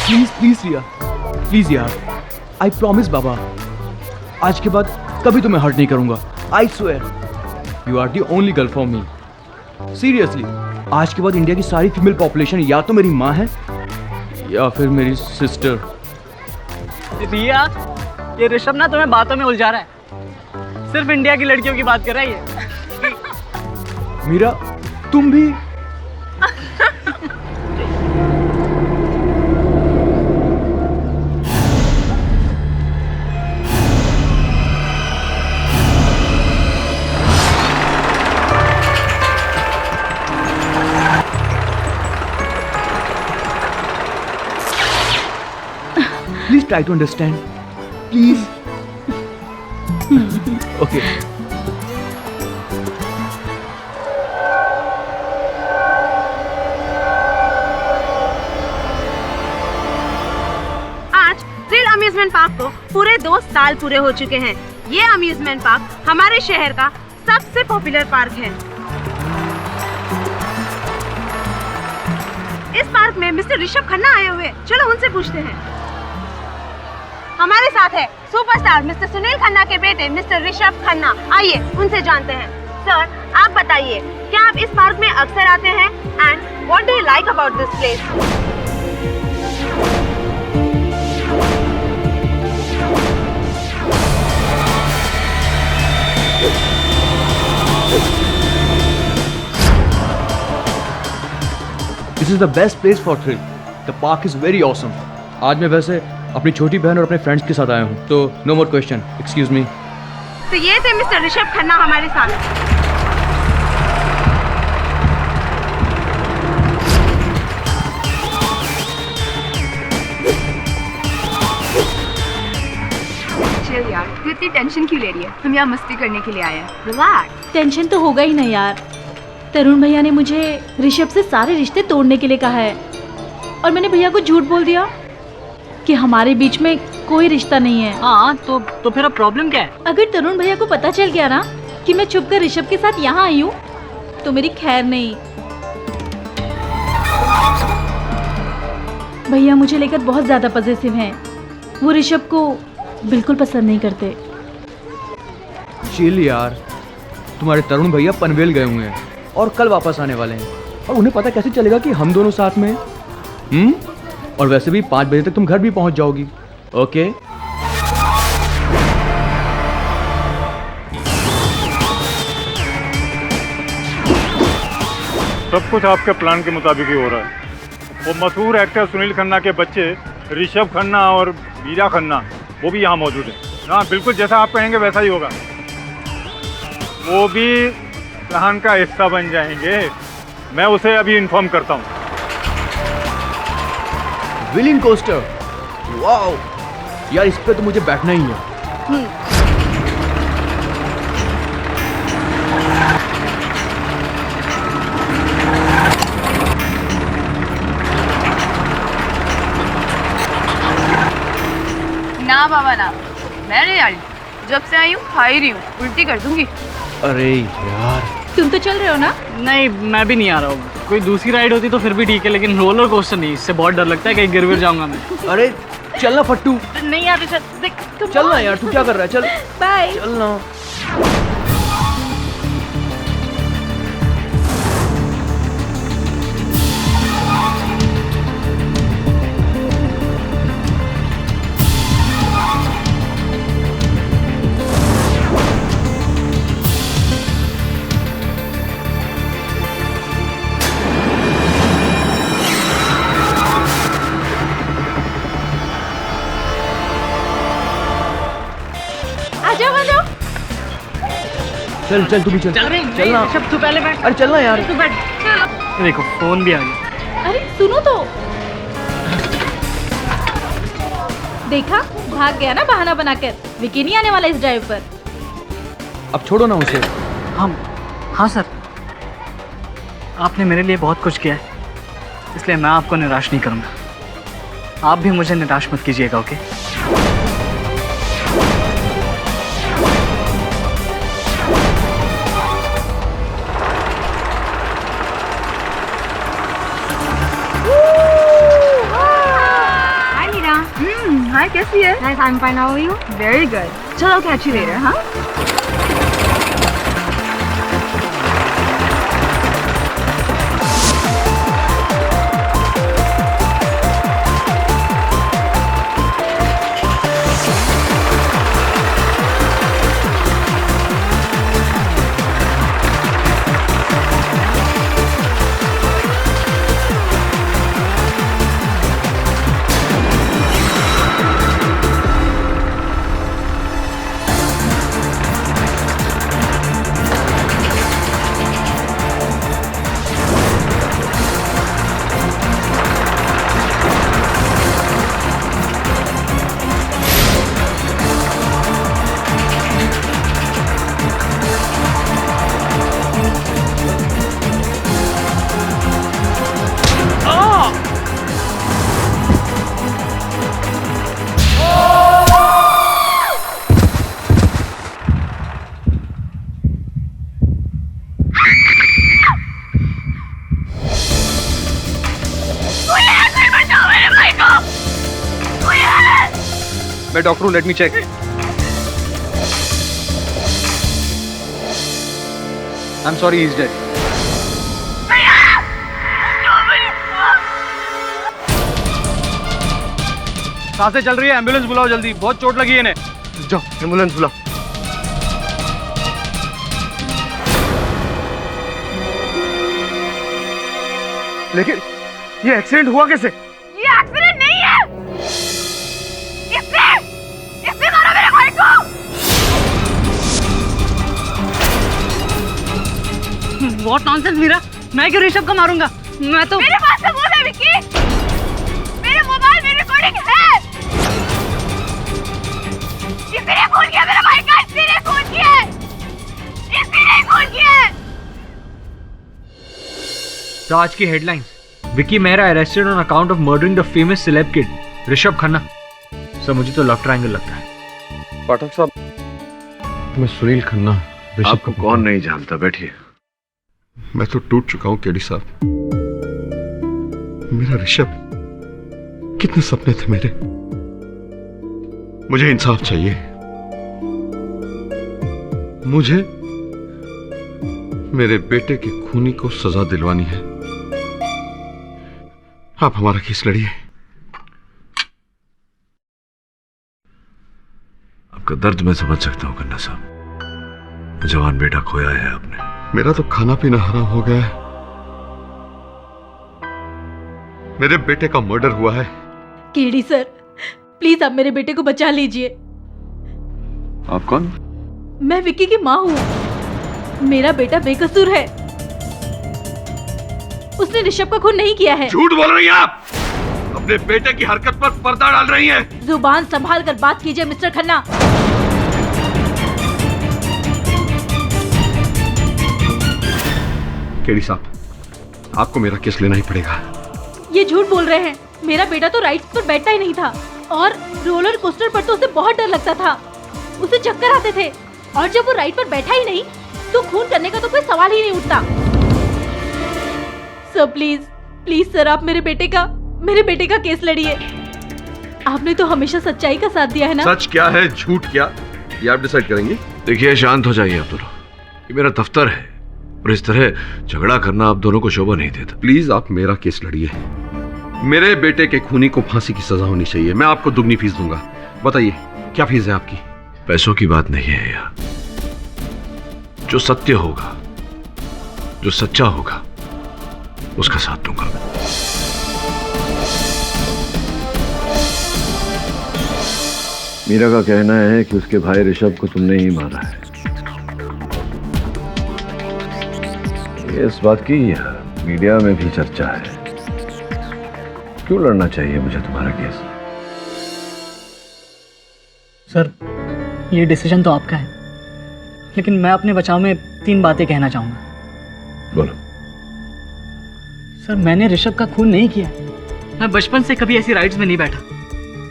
Please please Riya, please यार, I promise बाबा, आज के बाद कभी तुम्हें हर्ट नहीं करूंगा। I swear you are the only girl for me. Seriously, आज के बाद इंडिया की सारी फीमेल पॉपुलेशन या तो मेरी माँ है या फिर मेरी सिस्टर। रिया, ये ऋषभ ना तुम्हें बातों में उलझा रहा है, सिर्फ इंडिया की लड़कियों की बात कर रहा है ये। मीरा, तुम भी? Please try to understand. Please. Okay. आज थ्रिल अम्यूजमेंट पार्क को पूरे 2 साल पूरे हो चुके हैं। ये अम्यूजमेंट पार्क हमारे शहर का सबसे पॉपुलर पार्क है। इस पार्क में मिस्टर ऋषभ खन्ना आए हुए, चलो उनसे पूछते हैं। हमारे साथ है सुपरस्टार मिस्टर सुनील खन्ना के बेटे मिस्टर ऋषभ खन्ना, आइए उनसे जानते हैं। सर, आप बताइए, क्या आप इस पार्क में अक्सर आते हैं and what do you like about this place? This is the best place for thrill. The park is very awesome. आज मैं वैसे अपनी छोटी बहन और अपने फ्रेंड्स के साथ आया हूँ, तो no more question, excuse me. तो ये थे मिस्टर ऋषभ खन्ना हमारे साथ। चल यार, तू इतनी टेंशन क्यों ले रही है? हम यहाँ मस्ती करने के लिए आए हैं। रिलैक्स। टेंशन तो होगा ही ना यार। तरुण भैया ने मुझे ऋषभ से सारे रिश्ते तोड़ने के लिए कहा है, और मैंने भैया को झूठ बोल दिया कि हमारे बीच में कोई रिश्ता नहीं है। हाँ, तो फिर अब प्रॉब्लम क्या है? अगर तरुण भैया को पता चल गया ना कि मैं छुपकर ऋषभ के साथ यहाँ आई हूँ, तो मेरी खैर नहीं। भैया मुझे लेकर बहुत ज्यादा पॉजिटिव हैं। वो ऋषभ को बिल्कुल पसंद नहीं करते। चिल यार, तुम्हारे तरुण भैया पनवेल गए हुए हैं और कल वापस आने वाले हैं, और उन्हें पता कैसे चलेगा कि हम दोनों साथ में हैं? और वैसे भी 5 बजे तक तुम घर भी पहुंच जाओगी। ओके? सब कुछ आपके प्लान के मुताबिक ही हो रहा है। वो मशहूर एक्टर सुनील खन्ना के बच्चे ऋषभ खन्ना और मीरा खन्ना, वो भी यहाँ मौजूद है। हाँ, बिल्कुल जैसा आप कहेंगे वैसा ही होगा। वो भी प्लान का हिस्सा बन जाएंगे। मैं उसे अभी इन्फॉर्म करता हूँ। व्हीलिंग कोस्टर, वाओ यार, इस पे तो मुझे बैठना ही है। ना बाबा ना, मैं नहीं आ रही। जब से आई हूँ खा ही रही हूँ, उल्टी कर दूंगी। अरे यार, तुम तो चल रहे हो ना? नहीं, मैं भी नहीं आ रहा हूँ। कोई दूसरी राइड होती तो फिर भी ठीक है, लेकिन रोलर कोस्टर नहीं, इससे बहुत डर लगता है कहीं गिर विर जाऊंगा मैं। अरे चलना फट्टू, नहीं यार ऋषभ, देख चलना यार, तू क्या कर रहा है? चल बाय। चलना। चल चल, तू भी चल। चलना। ऋषभ, तू पहले बैठ। अरे चलना यार। तू बैठ। चलो। देखो, फोन भी आ गया। अरे सुनो तो, देखा, भाग गया ना बहाना बनाकर। विकी नहीं आने वाला इस ड्राइव पर। अब छोड़ो ना उसे। हाँ सर, आपने मेरे लिए बहुत कुछ किया है, इसलिए मैं आपको निराश नहीं करूँगा। आप भी मुझे निराश मत कीजिएगा, ओके? हाय कैसी है? Nice, I'm fine. How are you? Very good, चलो कैच यू लेटर। हाँ मैं डॉक्टर हूँ, let me check. I am sorry, he is dead. सांसें चल रही है, एम्बुलेंस बुलाओ जल्दी, बहुत चोट लगी है इन्हें। जाओ एम्बुलेंस बुलाओ। लेकिन ये एक्सीडेंट हुआ कैसे? ये एक्सीडेंट नहीं है, इसने मारा मेरे भाई को। व्हाट नॉनसेंस मीरा, मैं क्यों ऋषभ को मारूंगा? मैं तो मेरे पास सबूत है विक्की, मेरे मोबाइल में रिकॉर्डिंग है। इसने खून किया मेरे भाई का, इसने खून किया, इसने खून किया। तो आज की headlines, Vicky Mehra arrested on account of murdering the famous celeb kid Rishabh Khanna. Sir मुझे तो लव ट्रायंगल लगता है। पाठक साहब, मैं सुनील खन्ना आपको कौन नहीं जानता, बैठिए। मैं तो टूट चुका हूं केडी साहब। मेरा ऋषभ, कितने सपने थे मेरे। मुझे इंसाफ चाहिए। मुझे मेरे बेटे के खूनी को सजा दिलवानी है। आप हमारा केस लड़िए। आपका दर्द मैं समझ सकता हूं खन्ना साहब, जवान बेटा खोया है आपने। मेरा तो खाना पीना हराम हो गया है। मेरे बेटे का मर्डर हुआ है। केडी सर, प्लीज आप मेरे बेटे को बचा लीजिए। आप कौन? मैं विक्की की माँ हूँ। मेरा बेटा बेकसूर है। उसने ऋषभ का खून नहीं किया है। झूठ बोल रही हैं आप। अपने बेटे की हरकत पर पर्दा डाल रही हैं। जुबान संभाल कर बात कीजिए मिस्टर खन्ना। केडी साहब, आपको मेरा केस लेना ही पड़ेगा। ये झूठ बोल रहे हैं। मेरा बेटा तो राइड्स पर बैठता ही नहीं था, और रोलर कोस्टर पर तो उसे बहुत डर लगता था। उसे चक्कर आते थे, और जब वो राइड पर बैठा ही नहीं तो खून करने का तो कोई सवाल ही नहीं उठता। सर प्लीज, प्लीज सर, आप मेरे बेटे का केस लड़िए। आपने तो हमेशा सच्चाई का साथ दिया है ना। सच क्या है, झूठ क्या, ये आप डिसाइड करेंगे। देखिए, शांत हो जाइए आप दोनों। ये मेरा दफ्तर है और इस तरह झगड़ा करना आप दोनों को शोभा नहीं देता। प्लीज आप मेरा केस लड़िए। मेरे बेटे के खूनी को फांसी की सजा होनी चाहिए। मैं आपको दुगनी फीस दूंगा। बताइए क्या फीस है आपकी? पैसों की बात नहीं है यार। जो सत्य होगा, जो सच्चा होगा, उसका साथ दूंगा। मीरा का कहना है कि उसके भाई ऋषभ को तुमने ही मारा है। इस बात की मीडिया में भी चर्चा है। क्यों लड़ना चाहिए मुझे तुम्हारा केस? सर, ये डिसीजन तो आपका है, लेकिन मैं अपने बचाव में 3 बातें कहना चाहूंगा। बोलो। सर, मैंने ऋषभ का खून नहीं किया। मैं बचपन से कभी ऐसी राइड्स में नहीं बैठा,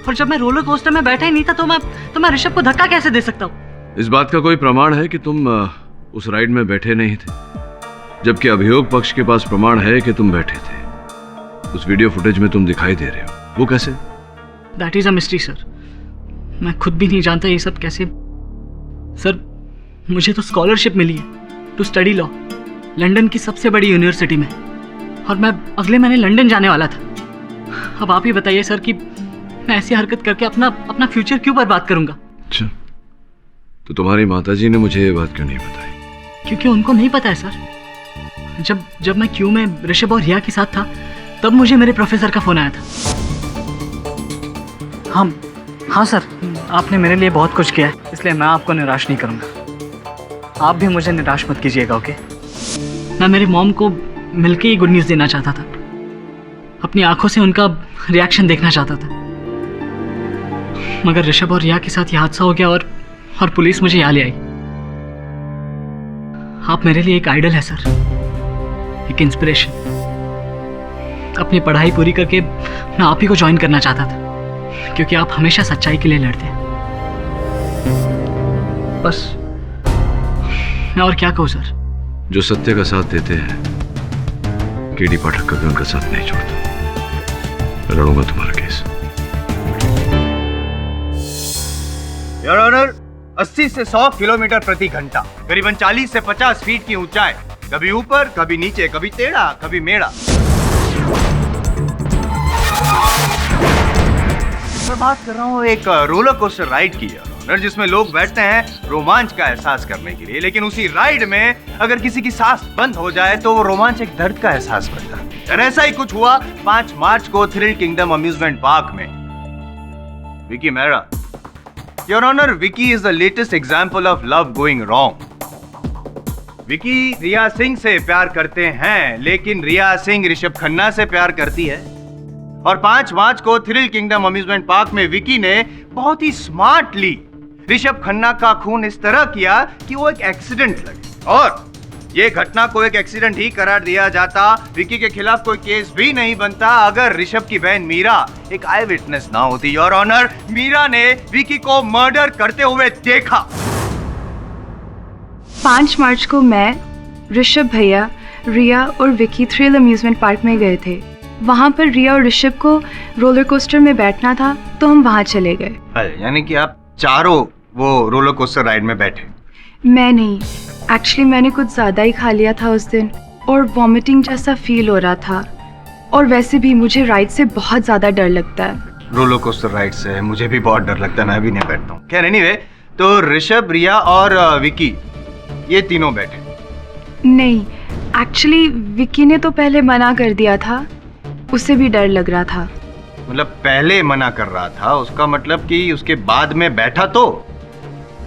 और जब मैं रोलर कोस्टर में बैठा ही नहीं था तो मैं ऋषभ को धक्का कैसे दे सकता हूँ? इस बात का कोई प्रमाण है कि तुम उस राइड में बैठे नहीं थे, जबकि अभियोग पक्ष के पास प्रमाण है कि तुम बैठे थे। उस वीडियो फुटेज में तुम दिखाई दे रहे हो, वो कैसे? That is a mystery sir. मैं खुद भी नहीं जानता ये सब कैसे। सर, मुझे तो स्कॉलरशिप मिली है टू स्टडी लॉ लंदन की सबसे बड़ी यूनिवर्सिटी में, और मैं अगले महीने लंदन जाने वाला था। अब आप ही बताइए सर कि मैं ऐसी हरकत करके अपना फ्यूचर क्यों बर्बाद करूंगा? अच्छा, तो तुम्हारी माताजी ने मुझे ये बात क्यों नहीं बताई? क्योंकि उनको नहीं पता है सर। जब मैं क्यू में ऋषभ और रिया के साथ था, तब मुझे मेरे प्रोफेसर का फोन आया था। हाँ सर, आपने मेरे लिए बहुत कुछ किया है, इसलिए मैं आपको निराश नहीं करूंगा। आप भी मुझे निराश मत कीजिएगा, ओके? मैं मेरी मॉम को मिलके ही गुड न्यूज़ देना चाहता था, अपनी आंखों से उनका रिएक्शन देखना चाहता था, मगर ऋषभ और रिया के साथ यह हादसा हो गया और पुलिस मुझे यहाँ ले आई। आप मेरे लिए एक आइडल है सर, एक इंस्पिरेशन। अपनी पढ़ाई पूरी करके मैं आप ही को ज्वाइन करना चाहता था, क्योंकि आप हमेशा सच्चाई के लिए लड़ते हैं। बस मैं और क्या कहूँ सर। जो सत्य का साथ देते हैं, केडी पाठक कभी उनका साथ नहीं छोड़ता। लड़ूंगा तुम्हारा केस। योर ऑनर, 80 से 100 किलोमीटर प्रति घंटा, करीबन 40 से 50 फीट की ऊंचाई, कभी ऊपर कभी नीचे, कभी टेढ़ा कभी मेढ़ा। मैं बात कर रहा हूँ एक रोलर कोस्टर राइड की, योर ऑनर, जिसमें लोग बैठते हैं रोमांच का एहसास करने के लिए, लेकिन उसी राइड में अगर किसी की सांस बंद हो जाए तो वो रोमांच एक दर्द का एहसास करता है। और ऐसा ही कुछ हुआ 5 मार्च को थ्रिल किंगडम अम्यूजमेंट पार्क में। Vicky Mehra, your honour, Vicky is the latest example of love going wrong. Vicky Riya Singh से प्यार करते हैं, लेकिन रिया सिंह ऋषभ खन्ना से प्यार करती है। और 5 मार्च को थ्रिल किंगडम अम्यूजमेंट पार्क में विकी ने बहुत ही स्मार्टली ऋषभ खन्ना का खून इस तरह किया कि वो एक एक्सीडेंट लगे, और ये घटना को एक एक्सीडेंट ही करार दिया जाता। विकी के खिलाफ कोई केस भी नहीं बनता अगर ऋषभ की बहन मीरा एक आई विटनेस ना होती। योर ऑनर, मीरा ने विकी को मर्डर करते हुए देखा। 5 मार्च को मैं, ऋषभ भैया, रिया और विकी थ्रिल अम्यूजमेंट पार्क में गए थे। वहाँ पर रिया और ऋषभ को रोलर कोस्टर में बैठना था, तो हम वहाँ चले गए। यानी कि आप चारों वो रोलर कोस्टर राइड में बैठे? मैं नहीं, एक्चुअली मैंने कुछ ज़्यादा ही खा लिया था उस दिन, और वॉमिटिंग जैसा फील हो रहा था। और वैसे भी मुझे राइड से बहुत ज़्यादा डर लगता है। रोलर कोस्टर राइड से मुझे भी बहुत डर लगता है, मैं भी नहीं बैठता हूँ। खैर एनीवे, तो ऋषभ, रिया और विकी ये तीनों बैठे? नहीं, एक्चुअली विकी ने तो पहले मना कर दिया था, उसे भी डर लग रहा था। मतलब पहले मना कर रहा था, उसका मतलब कि उसके बाद में बैठा तो?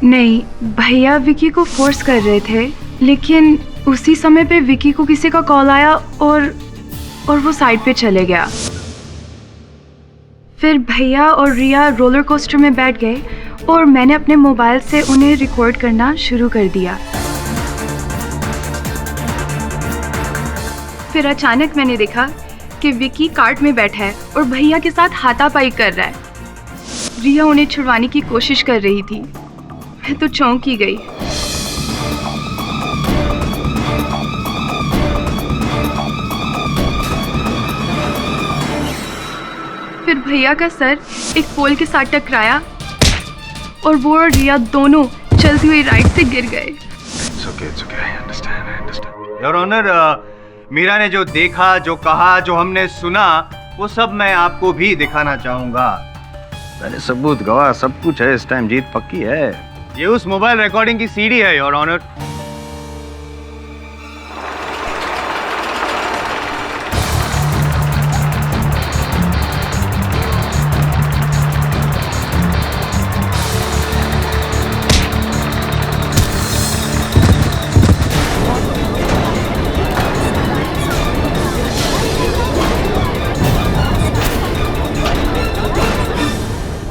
नहीं, भैया विकी को फोर्स कर रहे थे, लेकिन उसी समय पे विकी को किसी का कॉल आया और वो साइड पे चले गया। फिर भैया और रिया रोलर कोस्टर में बैठ गए और मैंने अपने मोबाइल से उन्हें रिकॉर्ड करना शुरू कर दिया। फिर अचानक मैंने देखा कि विकी कार्ट में बैठा है और भैया के साथ हाथापाई कर रहा है। रिया उन्हें छुड़वाने की कोशिश कर रही थी। मैं तो चौंक ही गई। फिर भैया का सर एक पोल के साथ टकराया और वो और रिया दोनों चलती हुई राइड से गिर गए। It's okay, I understand. Your honour, Meera ने जो देखा, जो कहा, जो हमने सुना, वो सब मैं आपको भी दिखाना चाहूंगा। पहले सबूत गवाह सब कुछ है, इस टाइम जीत पक्की है। ये उस मोबाइल रिकॉर्डिंग की सीडी है योर ऑनर।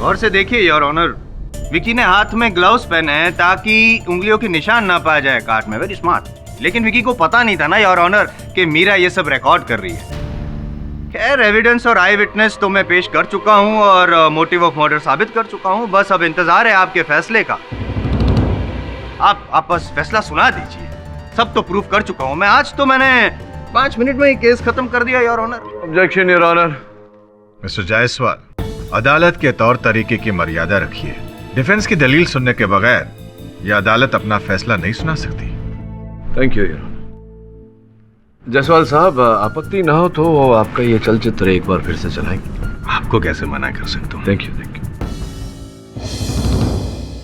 गौर से देखिए योर ऑनर, विकी ने हाथ में ग्लव्स पहने हैं ताकि उंगलियों के निशान ना पाया जाए कार्ट में। Very smart. लेकिन विकी को पता नहीं था ना योर ऑनर कि मीरा ये सब रिकॉर्ड कर रही है। खैर, एविडेंस और आई विटनेस तो मैं पेश कर चुका हूं और मोटिव ऑफ मर्डर साबित कर चुका हूं। बस अब इंतजार है आपके फैसले का। आप बस फैसला सुना दीजिए। सब तो प्रूफ कर चुका हूं मैं। आज तो मैंने 5 मिनट में ही केस खत्म कर दिया your honour. Objection your honour. Mister Jaiswal, अदालत के तौर तरीके की मर्यादा रखिए। डिफेंस की दलील सुनने के बगैर यह अदालत अपना फैसला नहीं सुना सकती। Thank you your honour. Jaiswal साहब, आपत्ति ना हो तो आपका ये चलचित्र एक बार फिर से चलाएंगे। आपको कैसे मना कर सकता हूँ? Thank you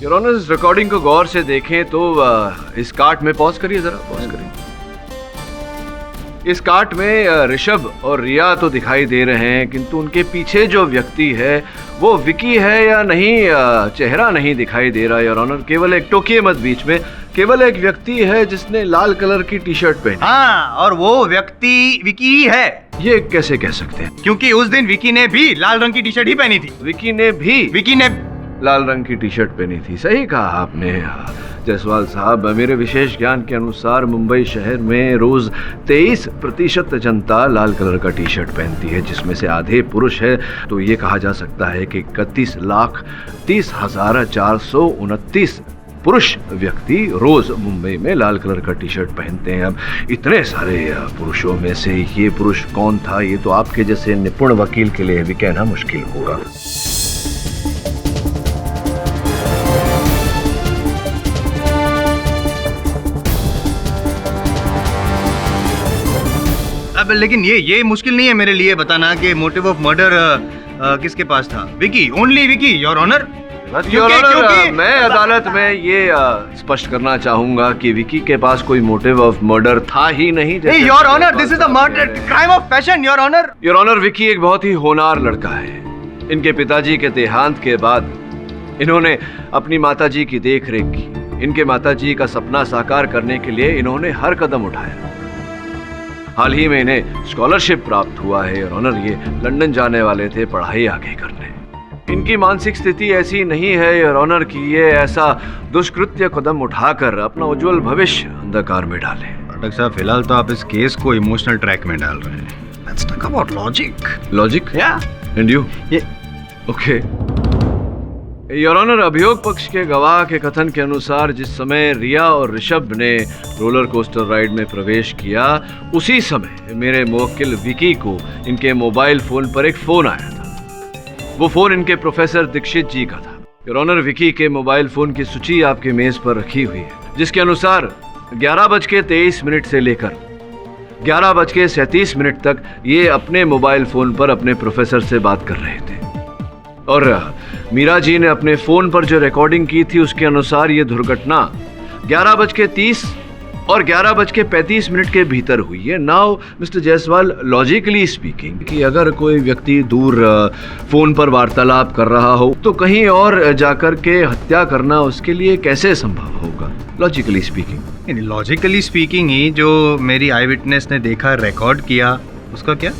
your honour. इस रिकॉर्डिंग को गौर से देखें तो इस काट में पॉज करिए, जरा पॉज करिए। इस काट में ऋषभ और रिया तो दिखाई दे रहे हैं, किंतु उनके पीछे जो व्यक्ति है वो विकी है या नहीं, चेहरा नहीं दिखाई दे रहा योर ऑनर। केवल एक, टोकिए मत बीच में, केवल एक व्यक्ति है जिसने लाल कलर की टी शर्ट पहनी। हाँ, और वो व्यक्ति विकी ही है। ये कैसे कह सकते हैं? क्योंकि उस दिन विकी ने भी लाल रंग की टी शर्ट ही पहनी थी। विकी ने लाल रंग की टी शर्ट पहनी थी, सही कहा आपने जायसवाल साहब। मेरे विशेष ज्ञान के अनुसार मुंबई शहर में रोज 23% जनता लाल कलर का टी शर्ट पहनती है, जिसमें से आधे पुरुष है। तो ये कहा जा सकता है कि 31,30,429 पुरुष व्यक्ति रोज मुंबई में लाल कलर का टी शर्ट पहनते हैं। अब इतने सारे पुरुषों में से ये पुरुष कौन था, ये तो आपके जैसे निपुण वकील के लिए भी कहना मुश्किल होगा। अब लेकिन ये मुश्किल नहीं है मेरे लिए बताना कि मोटिव ऑफ मर्डर किसके पास था। Vicky, only Vicky your honour. मैं अदालत में ये स्पष्ट करना चाहूंगा कि विकी के पास कोई मोटिव ऑफ मर्डर था ही नहीं। Your honour, this is a murder crime of passion your honour. Your honour, Vicky एक बहुत ही होनहार लड़का है। इनके पिताजी के देहांत के बाद इन्होंने अपनी माताजी की देखरेख की। इनके माताजी का सपना साकार करने के लिए इन्होंने हर कदम उठाया। हाल ही में इन्हें स्कॉलरशिप प्राप्त हुआ है योर ऑनर। ये लंदन जाने वाले थे पढ़ाई आगे करने। इनकी मानसिक स्थिति ऐसी नहीं है योर ऑनर कि ये ऐसा दुष्कृत्य कदम उठाकर अपना उज्जवल भविष्य अंधकार में डाले। पाठक साहब, फिलहाल तो आप इस केस को इमोशनल ट्रैक में डाल रहे हैं। Let's talk about logic. Logic? या and you? Okay your honour, अभियोग पक्ष के गवाह के कथन के अनुसार जिस समय रिया और ऋषभ ने रोलर कोस्टर राइड में प्रवेश किया, उसी समय मेरे मुवक्किल विकी को इनके मोबाइल फोन पर एक फोन आया था। वो फोन इनके प्रोफेसर दीक्षित जी का था योर ऑनर। विकी के मोबाइल फोन की सूची आपके मेज पर रखी हुई है, जिसके अनुसार 11:23 से लेकर 11:37 तक ये अपने मोबाइल फोन पर अपने प्रोफेसर से बात कर रहे थे। और मीरा जी ने अपने फोन पर जो रिकॉर्डिंग की थी उसके अनुसार ये दुर्घटना 11:30 और 11:35 के भीतर हुई है। Now mister Jaiswal, logically speaking, कि अगर कोई व्यक्ति दूर फोन पर वार्तालाप कर रहा हो तो कहीं और जाकर के हत्या करना उसके लिए कैसे संभव होगा, लॉजिकली स्पीकिंग? लॉजिकली स्पीकिंग ही जो मेरी आई विटनेस ने देखा, रिकॉर्ड किया, उसका क्या?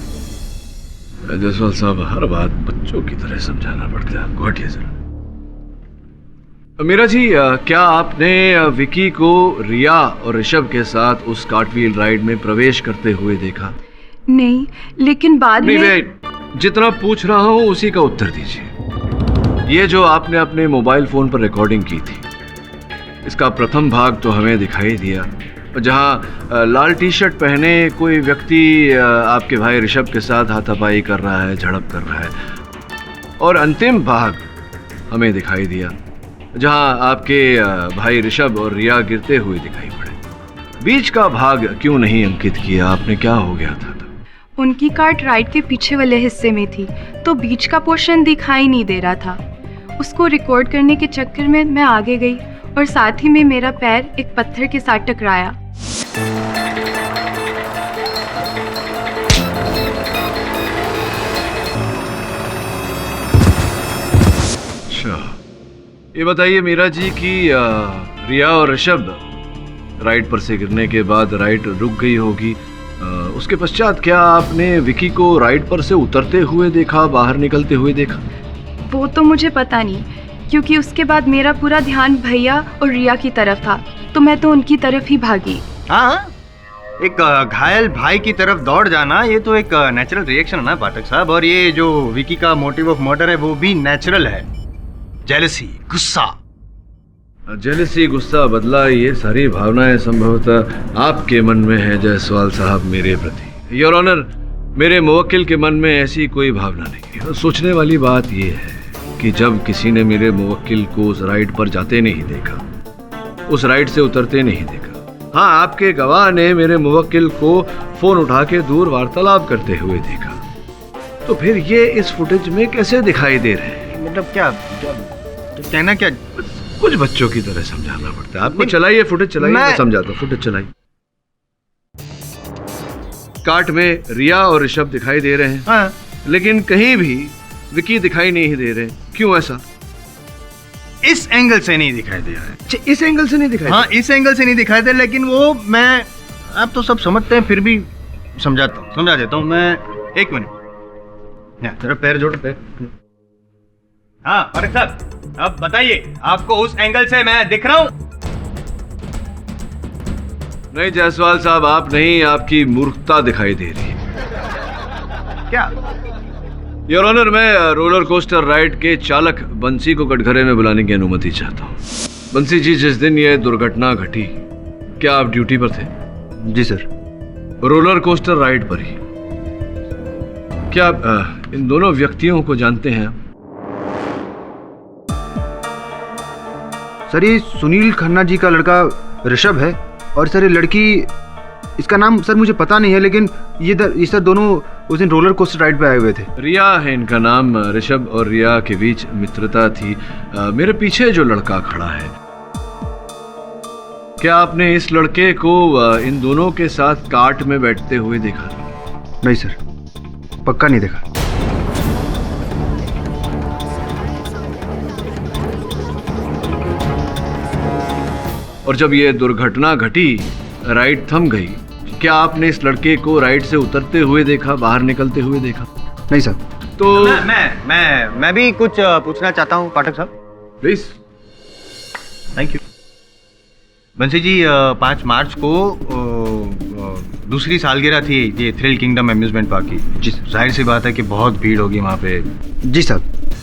जायसवाल साहब, हर बात बच्चों की तरह समझाना पड़ता है आपको। हटिए जरा। मीरा जी, क्या आपने विकी को रिया और ऋषभ के साथ उस कार्टव्हील राइड में प्रवेश करते हुए देखा? नहीं, लेकिन बाद में जितना पूछ रहा हूं उसी का उत्तर दीजिए। ये जो आपने अपने मोबाइल फोन पर रिकॉर्डिंग की थी, इसका प्रथम भाग तो हमें दिखाई दिया, जहां लाल टी शर्ट पहने कोई व्यक्ति आपके भाई ऋषभ के साथ हाथापाई कर रहा है, झड़प कर रहा है। और अंतिम भाग हमें दिखाई दिया जहां आपके भाई ऋषभ और रिया गिरते हुए दिखाई पड़े। बीच का भाग क्यों नहीं अंकित किया आपने? क्या हो गया था? उनकी कार्ट राइड के पीछे वाले हिस्से में थी, तो बीच का पोर्शन दिखाई नहीं दे रहा था। उसको रिकॉर्ड करने के चक्कर में मैं आगे गई और साथ ही में मेरा पैर एक पत्थर के साथ टकराया। ये बताइए मीरा जी कि रिया और ऋषभ राइड पर से गिरने के बाद राइड रुक गई होगी। उसके पश्चात क्या आपने विकी को राइड पर से उतरते हुए देखा, बाहर निकलते हुए देखा? वो तो मुझे पता नहीं, क्योंकि उसके बाद मेरा पूरा ध्यान भैया और रिया की तरफ था, तो मैं तो उनकी तरफ ही भागी। हाँ, एक घायल भाई की तरफ दौड़ जाना ये तो एक नेचुरल रिएक्शन है ना पाठक साहब। और ये जो विकी का मोटिव ऑफ मर्डर है वो भी नेचुरल है। जेलसी, गुस्सा। जेलसी, गुस्सा, बदला, ये सारी भावनाएं संभवतः आपके मन में है जायसवाल साहब मेरे प्रति। योर ऑनर, मेरे मुवक्किल के मन में ऐसी कोई भावना नहीं है। सोचने वाली बात ये है कि जब किसी ने मेरे मुवक्किल को उस राइड पर जाते नहीं देखा, उस राइड से उतरते नहीं देखा। हाँ, आपके गवाह ने मेरे मुवक्किल को फोन उठा के दूर वार्तालाप करते हुए देखा, तो फिर ये इस फुटेज में कैसे दिखाई दे रहे हैं? मतलब क्या कहना क्या? कुछ बच्चों की तरह समझाना पड़ता है आपको। चलाइए फुटेज, चलाइए, मैं समझाता हूँ। फुटेज चलाइए। कार्ट में रिया और ऋषभ दिखाई दे रहे हैं। हाँ। लेकिन कहीं भी विकी दिखाई नहीं दे रहे। क्यों ऐसा? इस एंगल से नहीं दिखाई दे रहा है। इस एंगल से नहीं दिखाई? हाँ, इस एंगल से नहीं दिखाई दे, लेकिन वो मैं, आप तो सब समझते हैं, फिर भी समझा देता हूँ मैं। एक मिनट, तेरा पैर जोड़, पैर। हाँ फारूक साहब, अब बताइए, आपको उस एंगल से मैं दिख रहा हूँ? नहीं जायसवाल साहब, आप नहीं, आपकी मूर्खता दिखाई दे रही है। क्या? योर ऑनर, मैं रोलर कोस्टर राइड के चालक बंसी को कटघरे में बुलाने की अनुमति चाहता हूँ। बंसी जी, जिस दिन यह दुर्घटना घटी, क्या आप ड्यूटी पर थे? जी सर। रोलर कोस्टर राइड पर ही। क्या आप इन दोनों व्यक्तियों को जानते हैं? सर, ये सुनील खन्ना जी का लड़का ऋषभ है, और सर ये लड़की, इसका नाम सर मुझे पता नहीं है, लेकिन ये सर दोनों उस दिन रोलर कोस्टर राइड पे आए हुए थे। रिया है इनका नाम। ऋषभ और रिया के बीच मित्रता थी। मेरे पीछे जो लड़का खड़ा है, क्या आपने इस लड़के को इन दोनों के साथ कार्ट में बैठते हुए देखा? नहीं सर, पक्का नहीं देखा। और जब ये दुर्घटना घटी, राइड थम गई, क्या आपने इस लड़के को राइड से उतरते हुए देखा, बाहर निकलते हुए देखा? नहीं सर। तो मैं भी कुछ पूछना चाहता हूँ पाठक साहब, प्लीज। Thank you. बंसी जी, 5 मार्च को दूसरी सालगिरह थी ये थ्रिल किंगडम अम्यूजमेंट पार्क की। जी, जाहिर सी बात है कि बहुत भीड़ होगी वहाँ पे। जी सर।